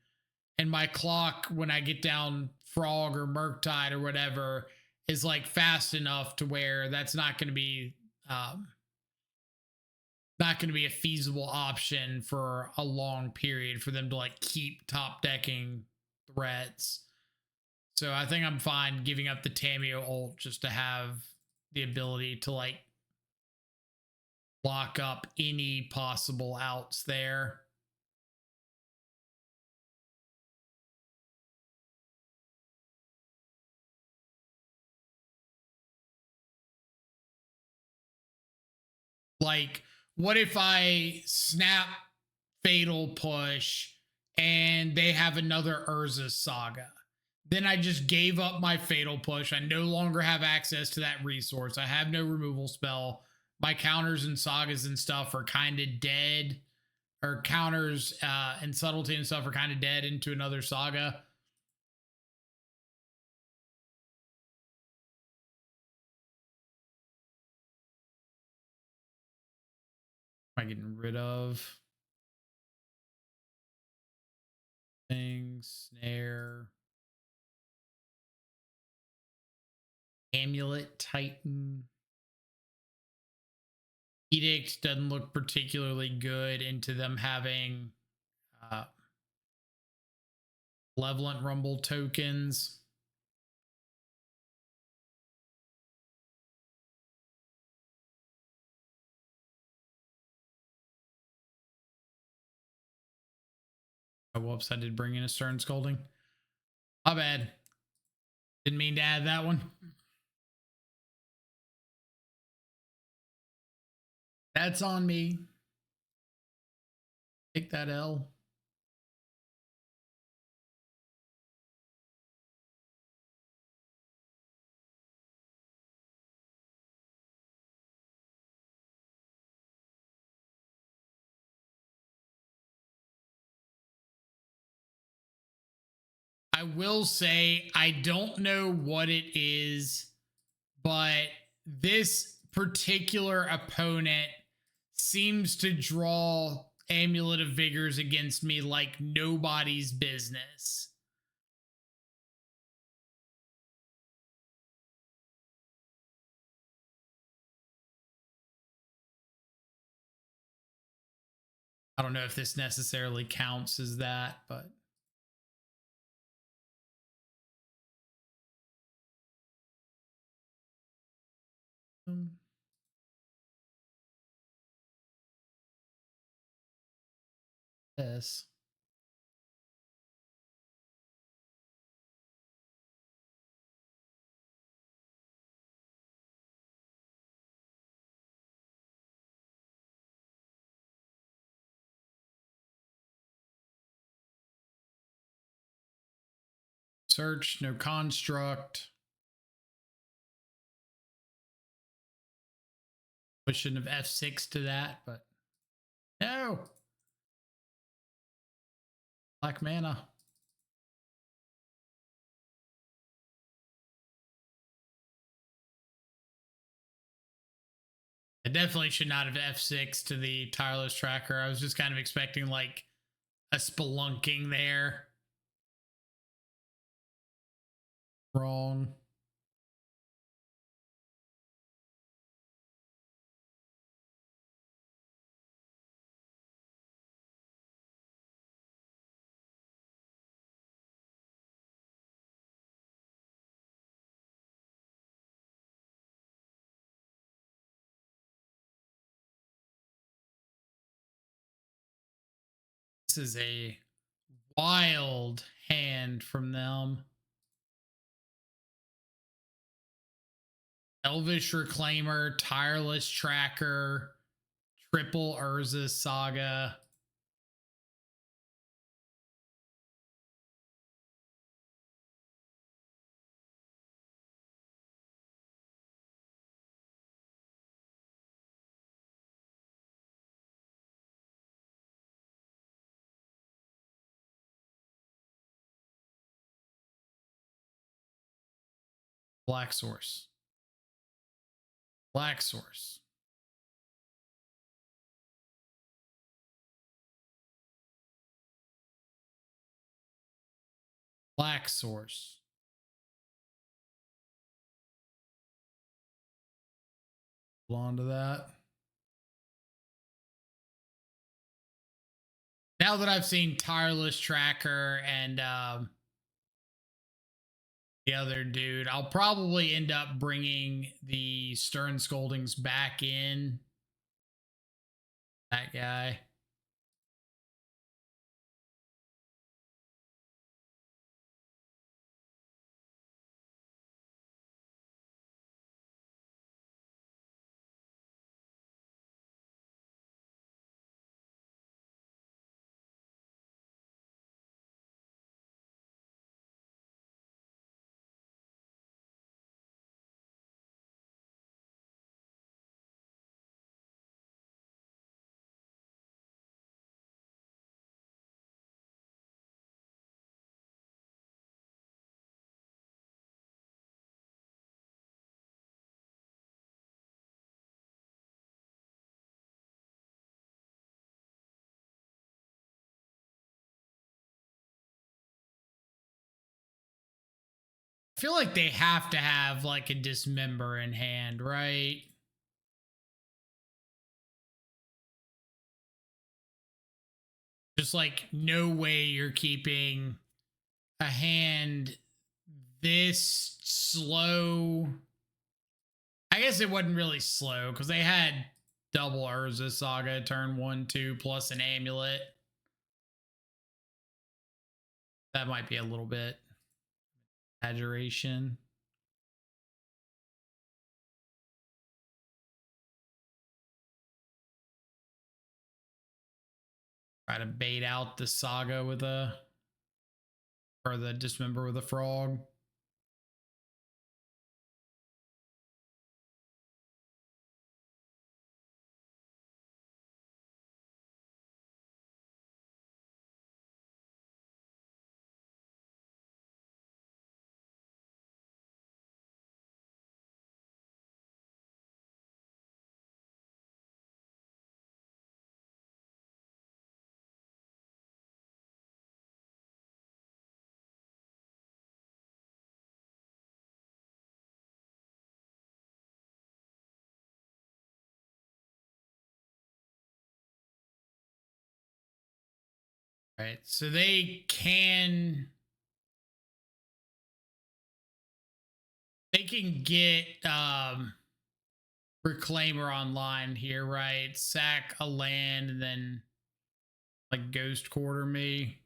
And my clock, when I get down Frog or Murktide or whatever, is like fast enough to where that's not going to be not going to be a feasible option for a long period for them to like keep top decking threats. So I think I'm fine giving up the Tameo ult just to have the ability to like lock up any possible outs there. Like, what if I snap Fatal Push and they have another Urza Saga? Then I just gave up my Fatal Push. I no longer have access to that resource. I have no removal spell. My counters and sagas and stuff are kind of dead, or counters and subtlety and stuff are kind of dead into another saga. Am I getting rid of things? Snare. Amulet Titan. Edict doesn't look particularly good into them having Malevolent Rumble tokens. Oh, whoops, I did bring in a Stern Scolding. My bad. Didn't mean to add that one. That's on me. Take that L. I will say, I don't know what it is, but this particular opponent seems to draw Amulet of Vigors against me like nobody's business. I don't know if this necessarily counts as that, but this. Search, no construct. I shouldn't have F6 to that, but no. Black mana. I definitely should not have F6 to the tireless tracker. I was just kind of expecting like a spelunking there. Wrong. This is a wild hand from them. Elvish Reclaimer, Tireless Tracker, Triple Urza Saga. Black Source. Black Source. Black Source. Hold on to that. Now that I've seen Tireless Tracker and the other dude, I'll probably end up bringing the Stern Scoldings back in. That guy. I feel like they have to have like a Dismember in hand, right? Just like no way you're keeping a hand this slow. I guess it wasn't really slow because they had double Urza Saga turn 1/2 plus an Amulet. That might be a little bit exaggeration. Try to bait out the Saga with a, or the Dismember with a frog. Right, so they can get Reclaimer online here, right? Sack a land and then like ghost quarter me.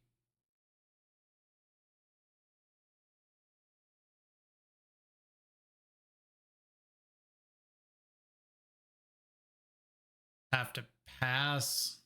Have to pass.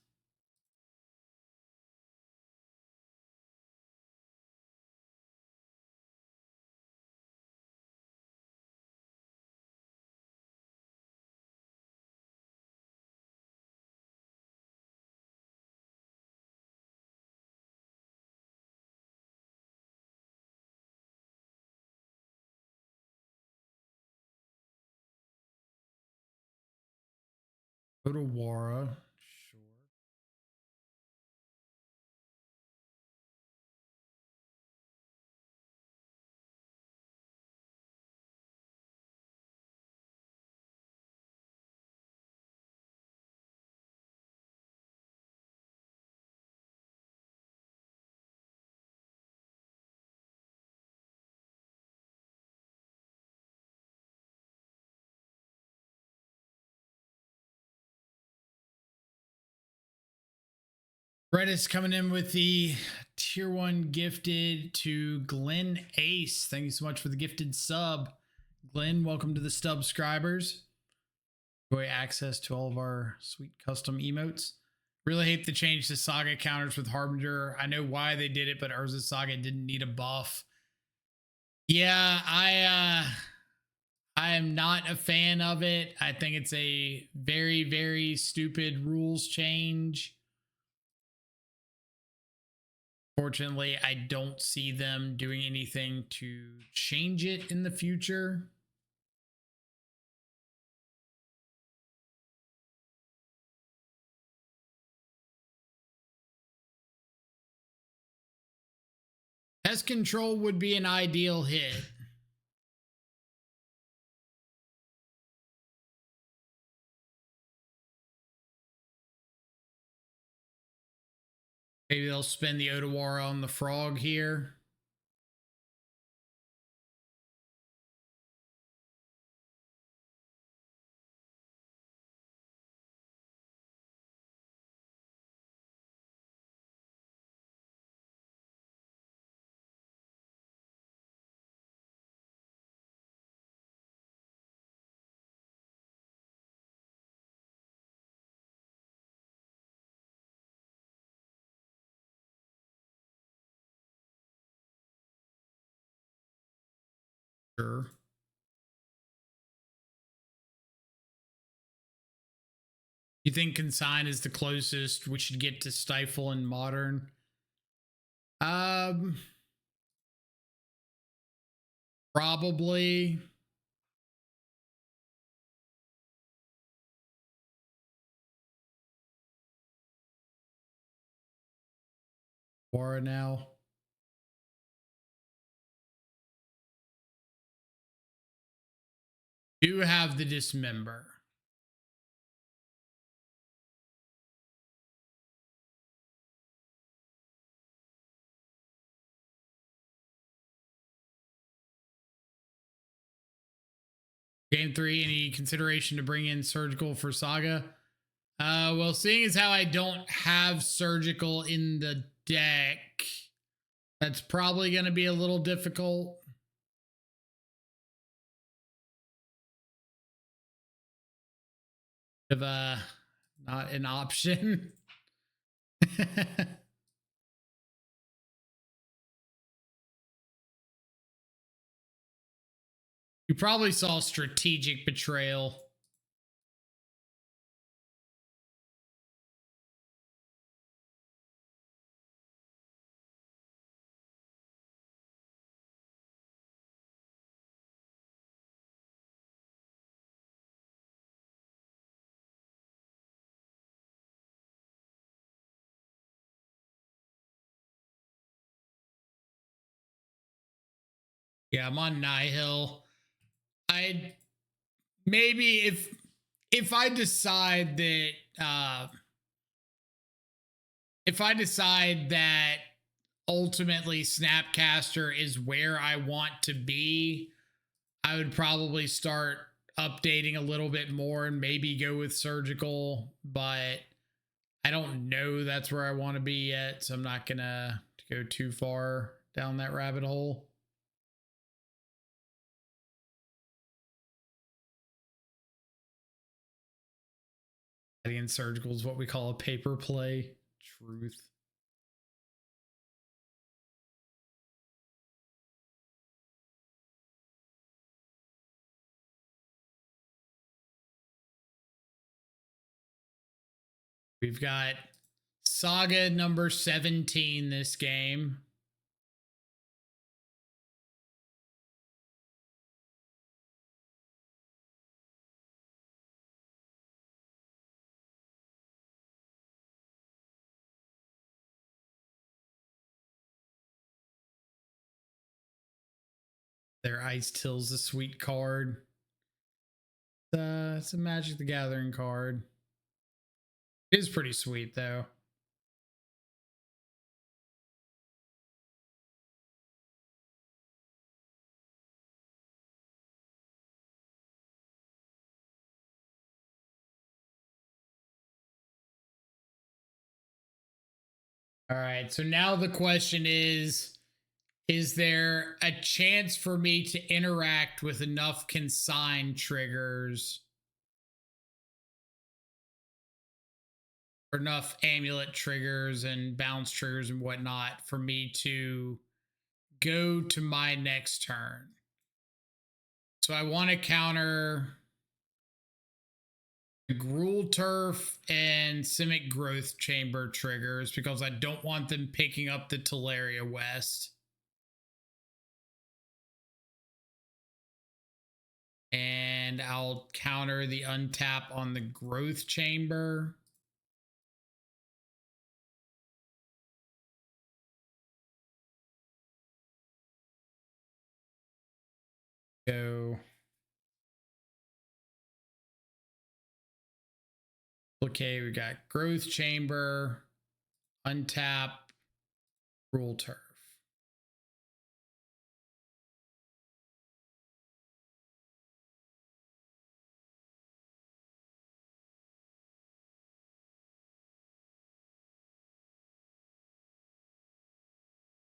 Go to Wara. Sure. Redis coming in with the tier 1 gifted to Glenn Ace. Thank you so much for the gifted sub. Glenn, welcome to the subscribers. Enjoy access to all of our sweet custom emotes. Really hate to change the Saga counters with Harbinger. I know why they did it, but Urza Saga didn't need a buff. Yeah, I am not a fan of it. I think it's a very, very stupid rules change. Fortunately, I don't see them doing anything to change it in the future. Pest control would be an ideal hit. Maybe they'll spend the Otawara on the frog here. Sure. You think Consign is the closest we should get to Stifle in Modern? Probably. Wara now. Do have the Dismember. Game 3, any consideration to bring in Surgical for Saga? Well, seeing as how I don't have Surgical in the deck, that's probably going to be a little difficult. Of not an option. You probably saw Strategic Betrayal. Yeah, I'm on Nihil. I maybe if I decide that if I decide that ultimately Snapcaster is where I want to be, I would probably start updating a little bit more and maybe go with surgical, but I don't know that's where I want to be yet, so I'm not gonna go too far down that rabbit hole. And surgical is what we call a paper play. Truth. We've got Saga number 17 this game. Their Ice Till's a sweet card. It's a Magic the Gathering card. It is pretty sweet though. All right, so now the question is there a chance for me to interact with enough consign triggers or enough amulet triggers and bounce triggers and whatnot for me to go to my next turn? So I want to counter Gruul Turf and Simic Growth Chamber triggers because I don't want them picking up the Teleria West. And I'll counter the untap on the Growth Chamber. Go. Okay, we got Growth Chamber, untap, Gruul Turf.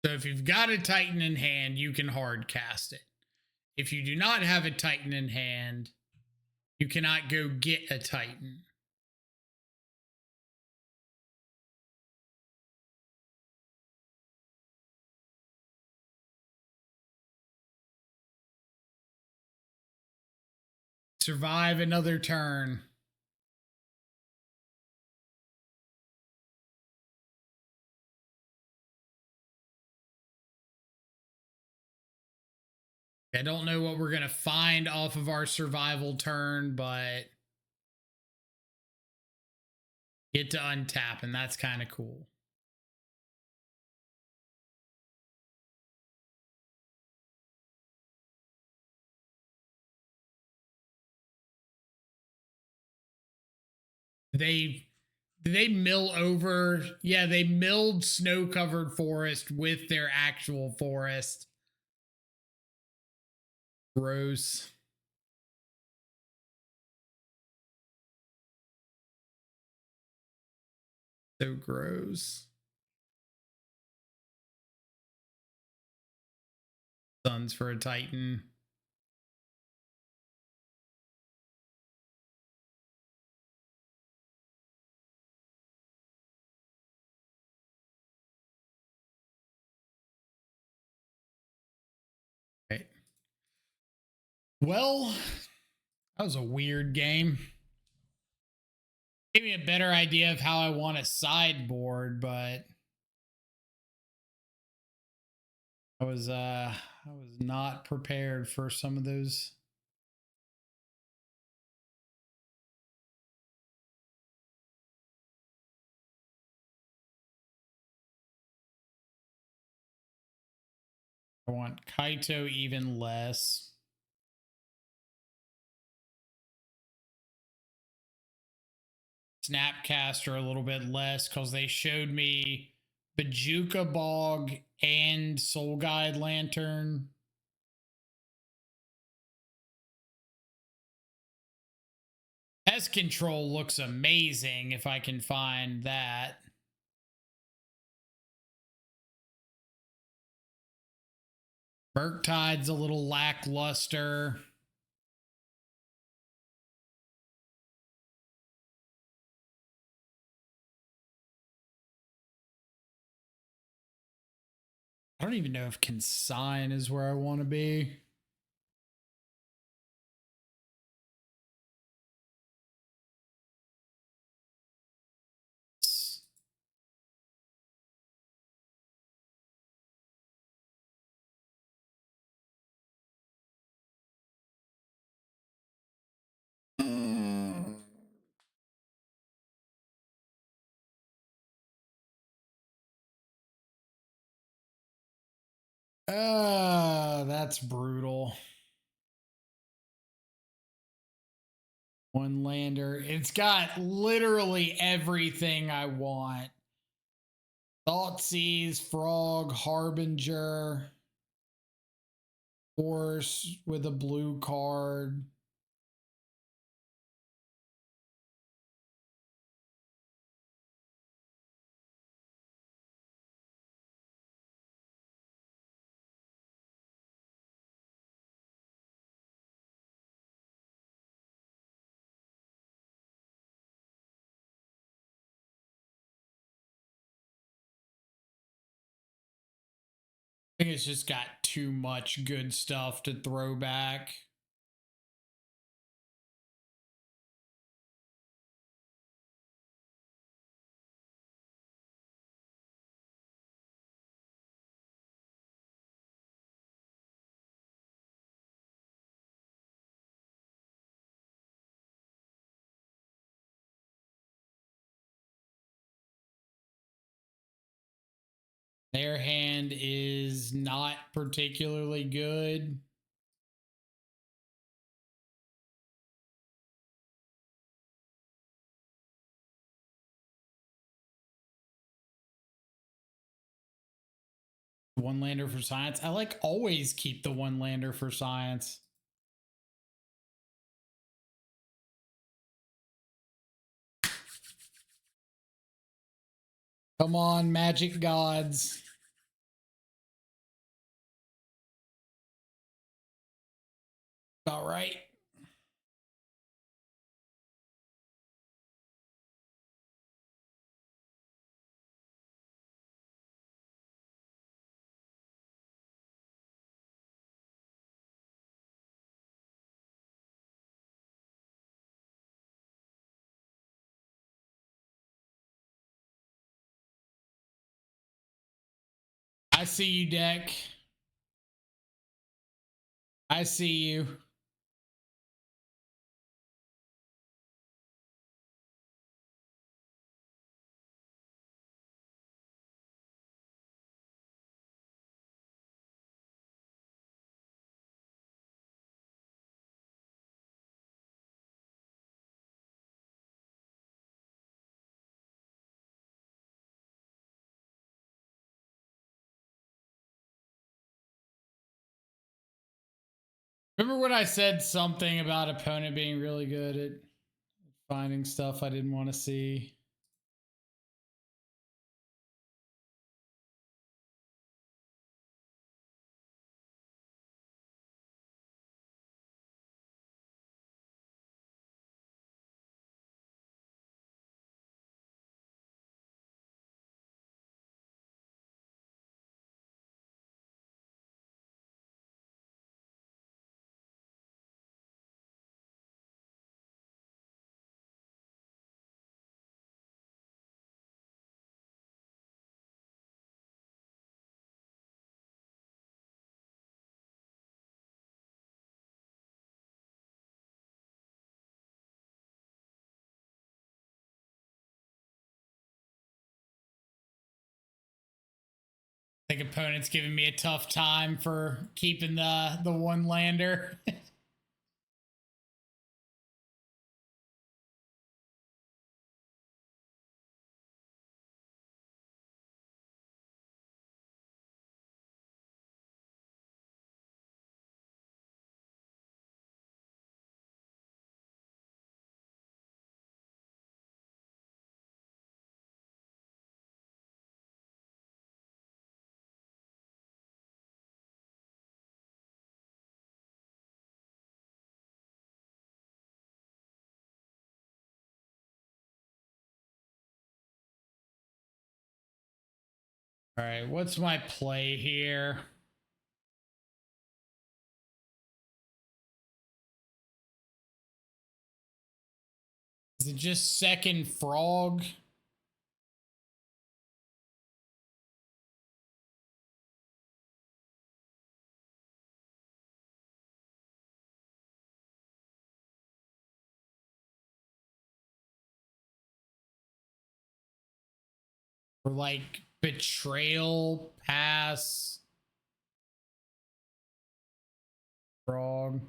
So if you've got a Titan in hand, you can hard cast it. If you do not have a Titan in hand, you cannot go get a Titan. Survive another turn. I don't know what we're going to find off of our survival turn, but get to untap, and that's kind of cool. They mill over. Yeah, they milled snow-covered forest with their actual forest. Gross. So gross. Suns for a Titan. Right. Well, that was a weird game. Gave me a better idea of how I want a sideboard, but I was not prepared for some of those. I want Kaito even less. Snapcaster a little bit less because they showed me Bajuka Bog and Soul Guide Lantern. Pest Control looks amazing if I can find that. Murktide's a little lackluster. I don't even know if Consign is where I want to be. That's brutal. One lander. It's got literally everything I want. Thoughtseize, Frog, Harbinger, Horse with a blue card. I think it's just got too much good stuff to throw back. Their hand is not particularly good. One lander for science. I like always keep the one lander for science. Come on, magic gods. All right. I see you, deck. I see you. Remember when I said something about opponent being really good at finding stuff I didn't want to see? I think opponent's giving me a tough time for keeping the one lander. All right, what's my play here? Is it just second frog? Or like betrayal, pass, frog?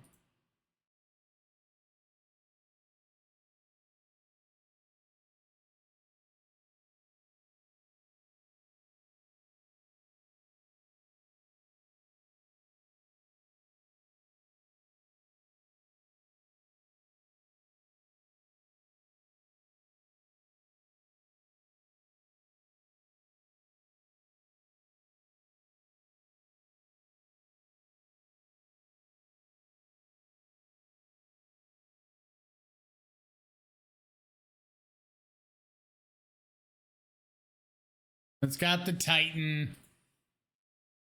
It's got the Titan.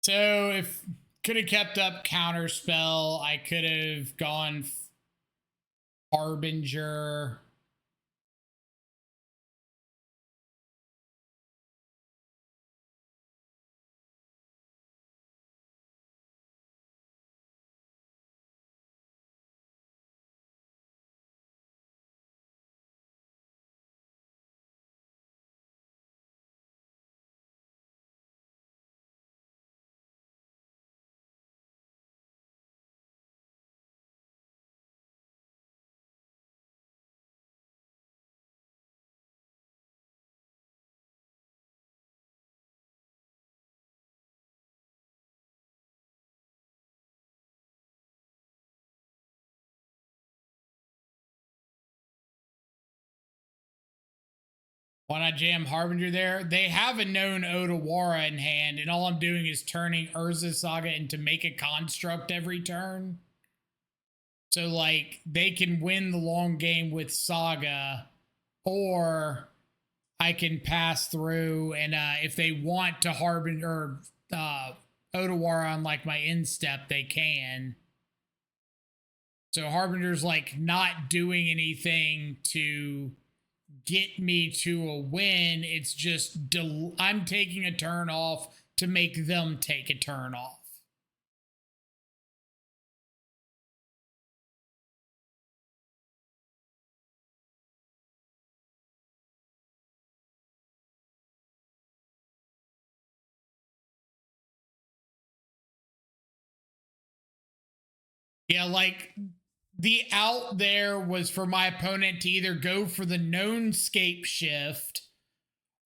So if could have kept up counter spell, I could have gone Harbinger. Why not jam Harbinger there? They have a known Odawara in hand, and all I'm doing is turning Urza Saga into make a construct every turn. So, like, they can win the long game with Saga, or I can pass through, and if they want to Harbinger Odawara on, like, my instep, they can. So, Harbinger's, like, not doing anything to get me to a win. It's just I'm taking a turn off to make them take a turn off. Yeah, like the out there was for my opponent to either go for the known scape shift,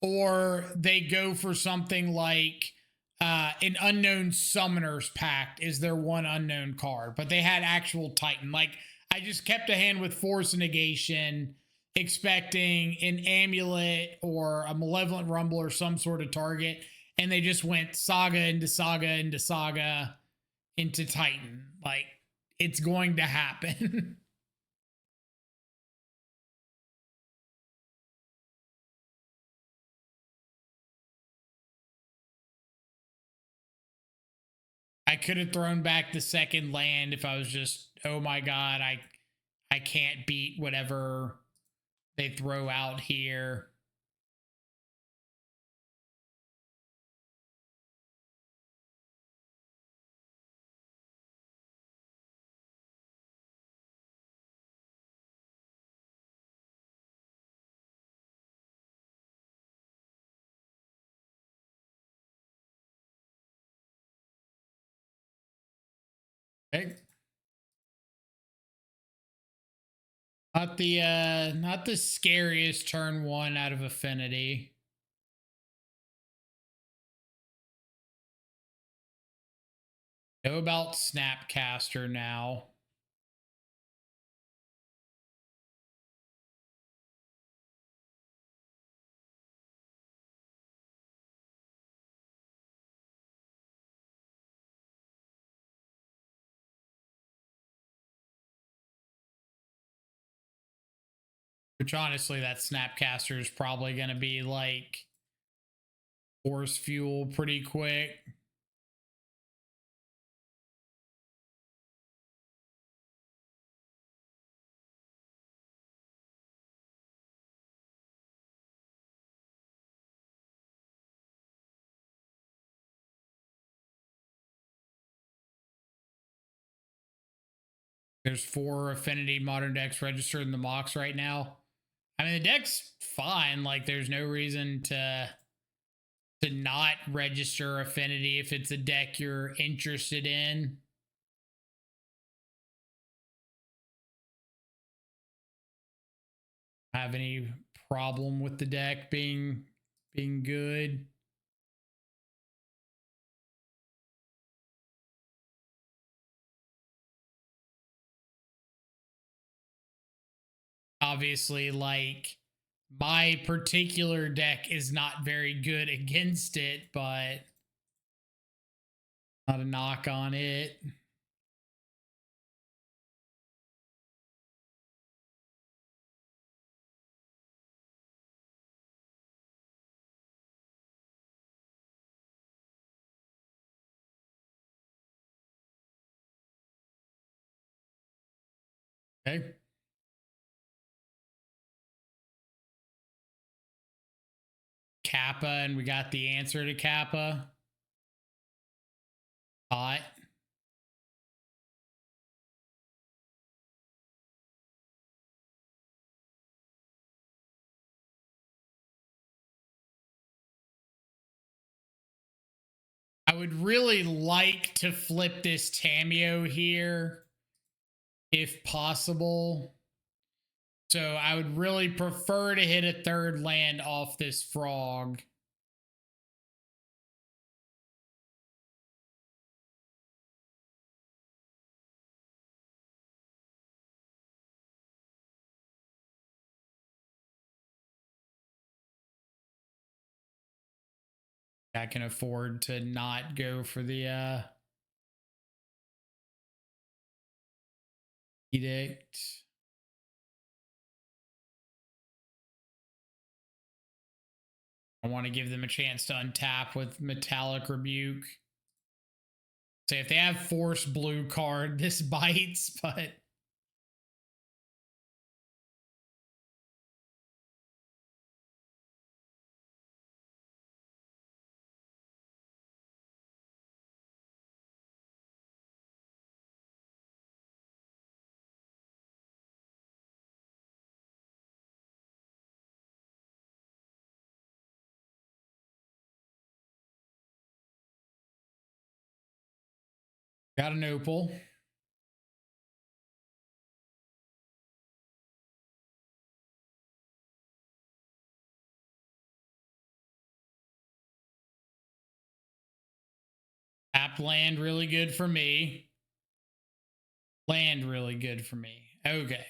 or they go for something like an unknown summoners pact is their one unknown card, but they had actual Titan. Like, I just kept a hand with force negation, expecting an amulet or a malevolent rumble or some sort of target, and they just went saga into saga into saga into Titan. Like, it's going to happen. I could have thrown back the second land if I was just, oh my god, I can't beat whatever they throw out here. Okay. Not the scariest turn one out of Affinity. Know about Snapcaster now. Which honestly, that Snapcaster is probably going to be like force fuel pretty quick. There's 4 Affinity modern decks registered in the mocks right now. I mean, the deck's fine. Like, there's no reason to not register Affinity if it's a deck you're interested in. Have any problem with the deck being good? Obviously, like, my particular deck is not very good against it, but not a knock on it. Okay. Kappa, and we got the answer to Kappa. Hot. I would really like to flip this Tameo here if possible. So I would really prefer to hit a 3rd land off this frog. I can afford to not go for the edict. I want to give them a chance to untap with Metallic Rebuke. So if they have Force blue card, this bites, but got an opal. Tap land really good for me. Land really good for me. Okay.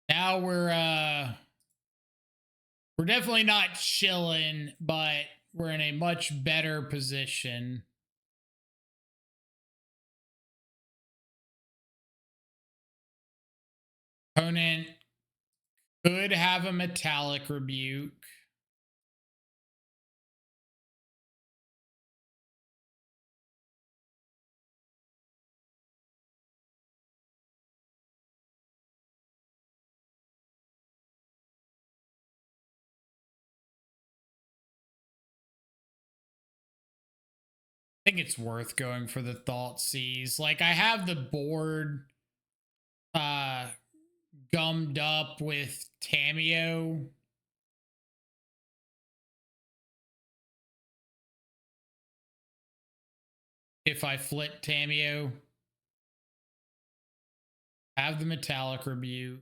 Now we're definitely not chilling, but we're in a much better position. Opponent could have a Metallic Rebuke. I think it's worth going for the Thought Seize. Like, I have the board gummed up with Tameo. If I flip Tameo, have the Metallic Rebuke.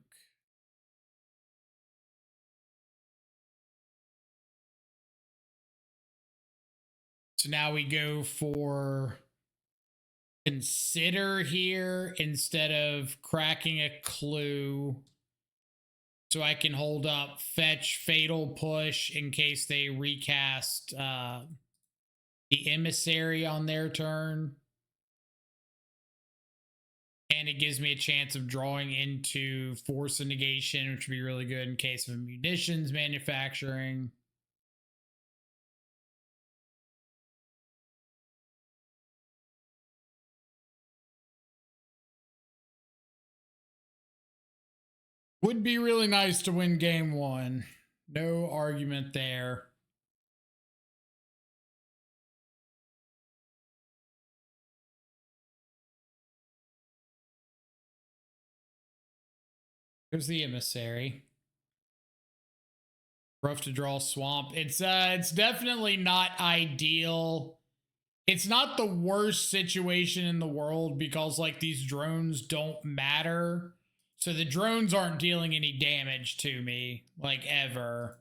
So now we go for Consider here instead of cracking a clue. So I can hold up Fetch, Fatal Push in case they recast the Emissary on their turn. And it gives me a chance of drawing into Force of Negation, which would be really good in case of munitions manufacturing. Would be really nice to win game one. No argument there. There's the emissary. Rough to draw swamp. It's definitely not ideal. It's not the worst situation in the world because like these drones don't matter. So the drones aren't dealing any damage to me, like ever.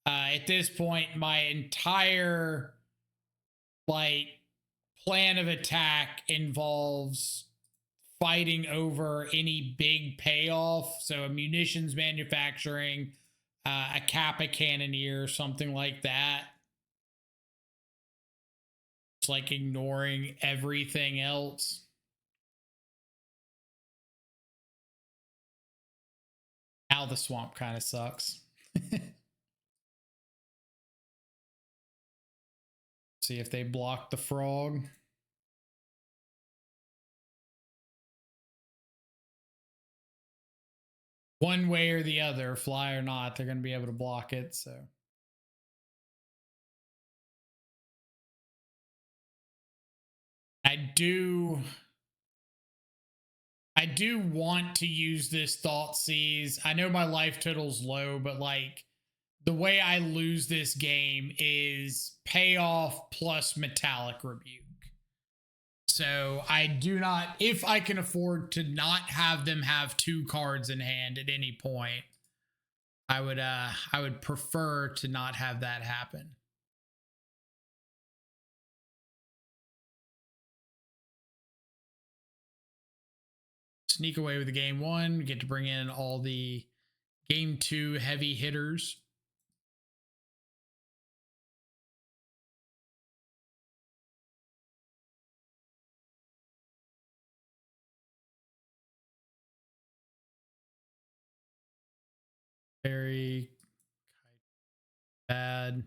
At this point, my entire like plan of attack involves fighting over any big payoff. So a munitions manufacturing, a Kappa cannoneer, something like that. It's like ignoring everything else. Now the swamp kind of sucks. See if they block the frog. One way or the other, fly or not, they're going to be able to block it. So I do want to use this thought seize. I know my life total's low, but like the way I lose this game is payoff plus metallic rebuke. So I do not, if I can afford to not have them have 2 cards in hand at any point, I would prefer to not have that happen. Sneak away with the game 1, get to bring in all the game 2 heavy hitters. Very bad.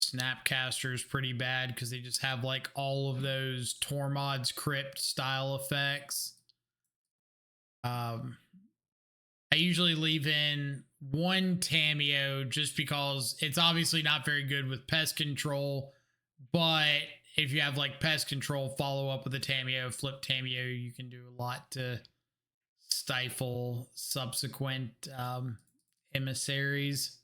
Snapcaster is pretty bad because they just have like all of those Tormod's Crypt style effects. I usually leave in 1 Tamiyo just because it's obviously not very good with pest control, but if you have like pest control, follow up with a Tamiyo, flip Tamiyo, you can do a lot to stifle subsequent emissaries.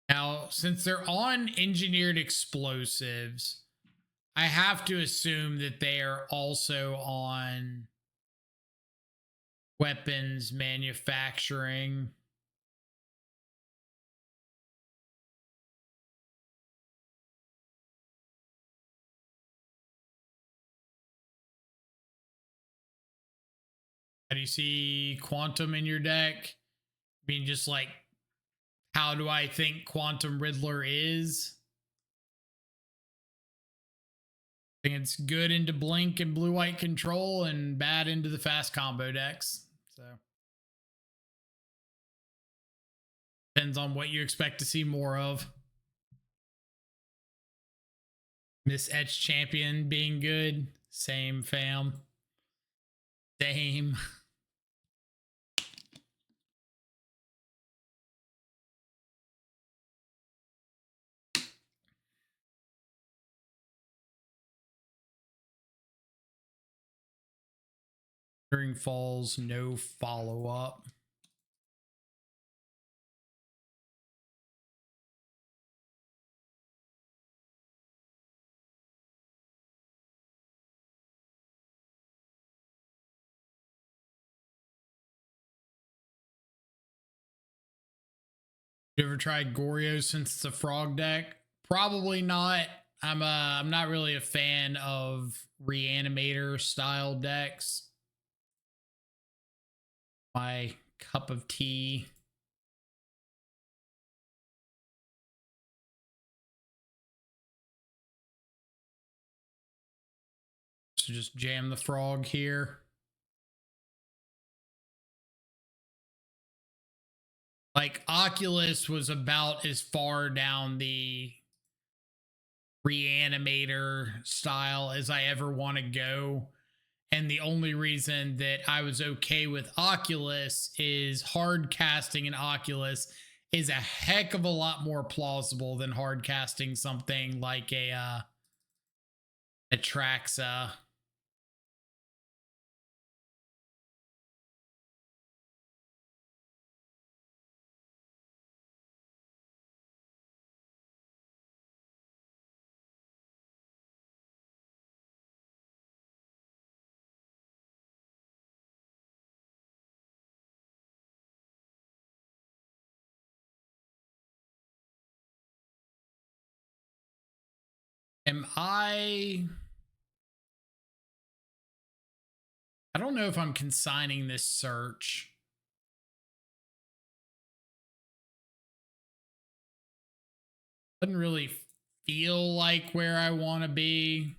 Now, since they're on engineered explosives, I have to assume that they are also on weapons manufacturing. How do you see Quantum in your deck? I mean, just like, how do I think Quantum Riddler is? I think it's good into Blink and Blue White Control and bad into the fast combo decks. So depends on what you expect to see more of. Miss Etch Champion being good. Same, fam. Same. During falls, no follow up. You ever tried Goryo since it's a frog deck? Probably not. I'm not really a fan of reanimator style decks. My cup of tea. So just jam the frog here. Like Oculus was about as far down the reanimator style as I ever want to go. And the only reason that I was okay with Oculus is hard casting an Oculus is a heck of a lot more plausible than hard casting something like a Traxa. I don't know if I'm consigning this search. Doesn't really feel like where I want to be.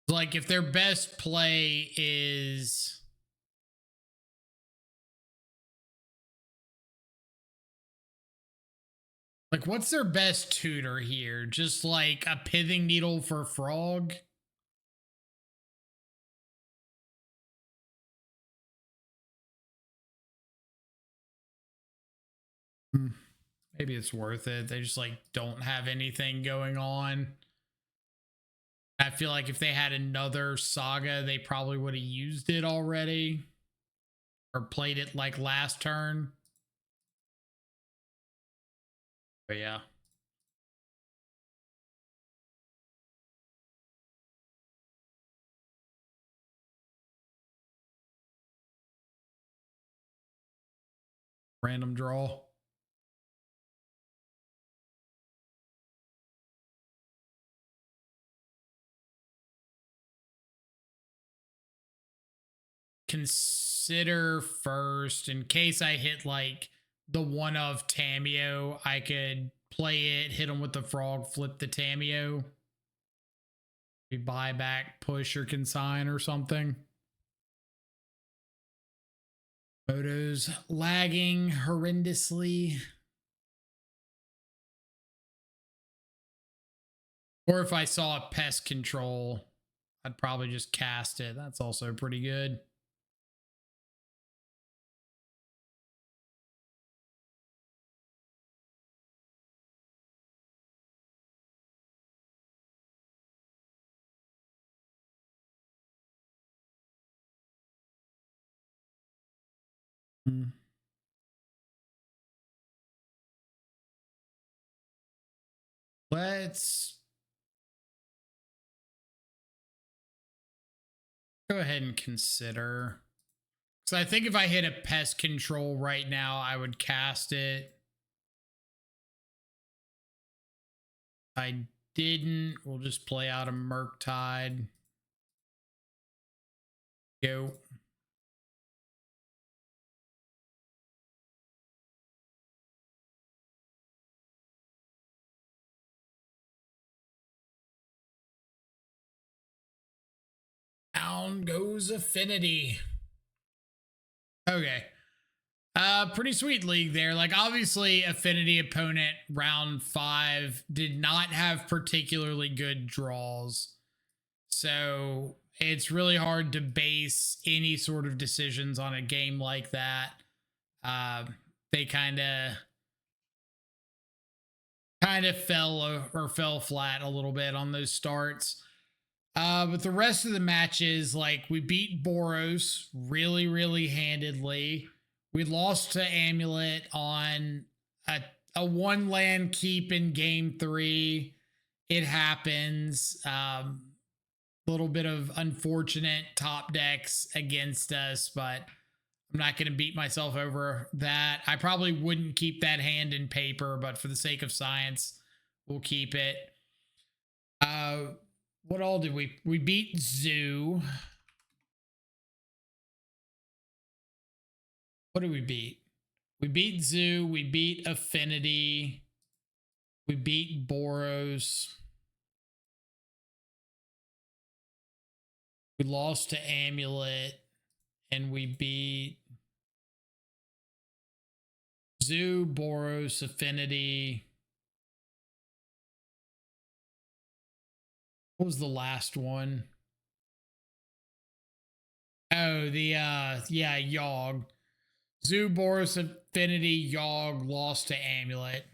Like if their best play is like, what's their best tutor here? Just like a pithing needle for frog? Maybe it's worth it. They just like don't have anything going on. I feel like if they had another saga, they probably would have used it already or played it like last turn. But yeah. Random draw. Consider first in case I hit like the one of Tameo, I could play it, hit him with the frog, flip the Tameo. We buy back, push, or consign or something. Photos lagging horrendously. Or if I saw a pest control, I'd probably just cast it. That's also pretty good. Let's go ahead and consider. So I think if I hit a pest control right now, I would cast it. I didn't. We'll just play out a Murktide. Go. Down goes Affinity. Okay. Pretty sweet league there. Like obviously Affinity opponent round 5 did not have particularly good draws. So it's really hard to base any sort of decisions on a game like that. They kind of fell flat a little bit on those starts. But the rest of the matches, like we beat Boros really, really handedly. We lost to Amulet on a one land keep in game 3. It happens. Little bit of unfortunate top decks against us, but I'm not going to beat myself over that. I probably wouldn't keep that hand in paper, but for the sake of science, we'll keep it. What all did we beat Zoo? What did we beat? We beat Zoo, we beat Affinity, we beat Boros. We lost to Amulet, and we beat Zoo, Boros, Affinity. What was the last one? Oh, the yeah, Yawg. Zoo, Boros, Affinity, Yawg lost to Amulet.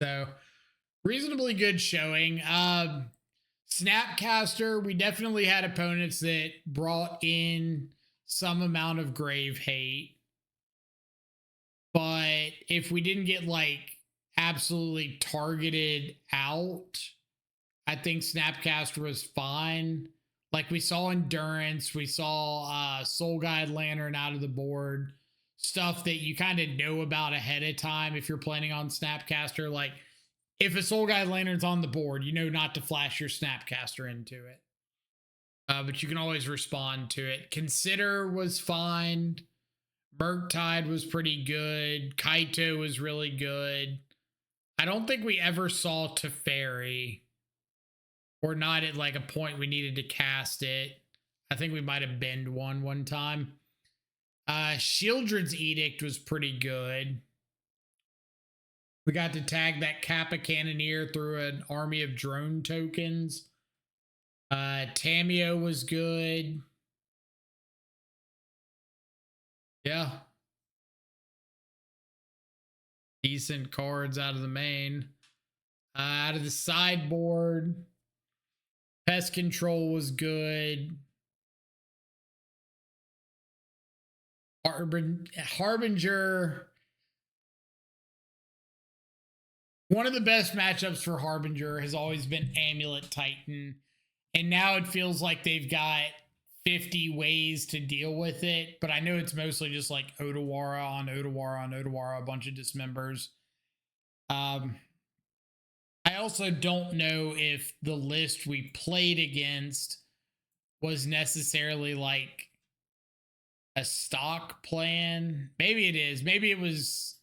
So reasonably good showing. Snapcaster, we definitely had opponents that brought in some amount of grave hate. But if we didn't get like absolutely targeted out, I think Snapcaster was fine. Like we saw Endurance, we saw Soul Guide Lantern out of the board, stuff that you kind of know about ahead of time if you're planning on Snapcaster. Like if a Soul Guide Lantern's on the board, you know not to flash your Snapcaster into it. But you can always respond to it. Consider was fine. Murktide was pretty good. Kaito was really good. I don't think we ever saw Teferi, or not at like a point we needed to cast it. I think we might have bend one time. Shieldred's Edict was pretty good. We got to tag that Kappa Cannoneer through an army of drone tokens. Tamio was good. Yeah. Decent cards out of the main. Out of the sideboard, Pest Control was good. Harbinger. One of the best matchups for Harbinger has always been Amulet Titan. And now it feels like they've got 50 ways to deal with it. But I know it's mostly just like Otawara on Otawara on Otawara, a bunch of dismembers. I also don't know if the list we played against was necessarily like a stock plan. Maybe it is. Maybe it was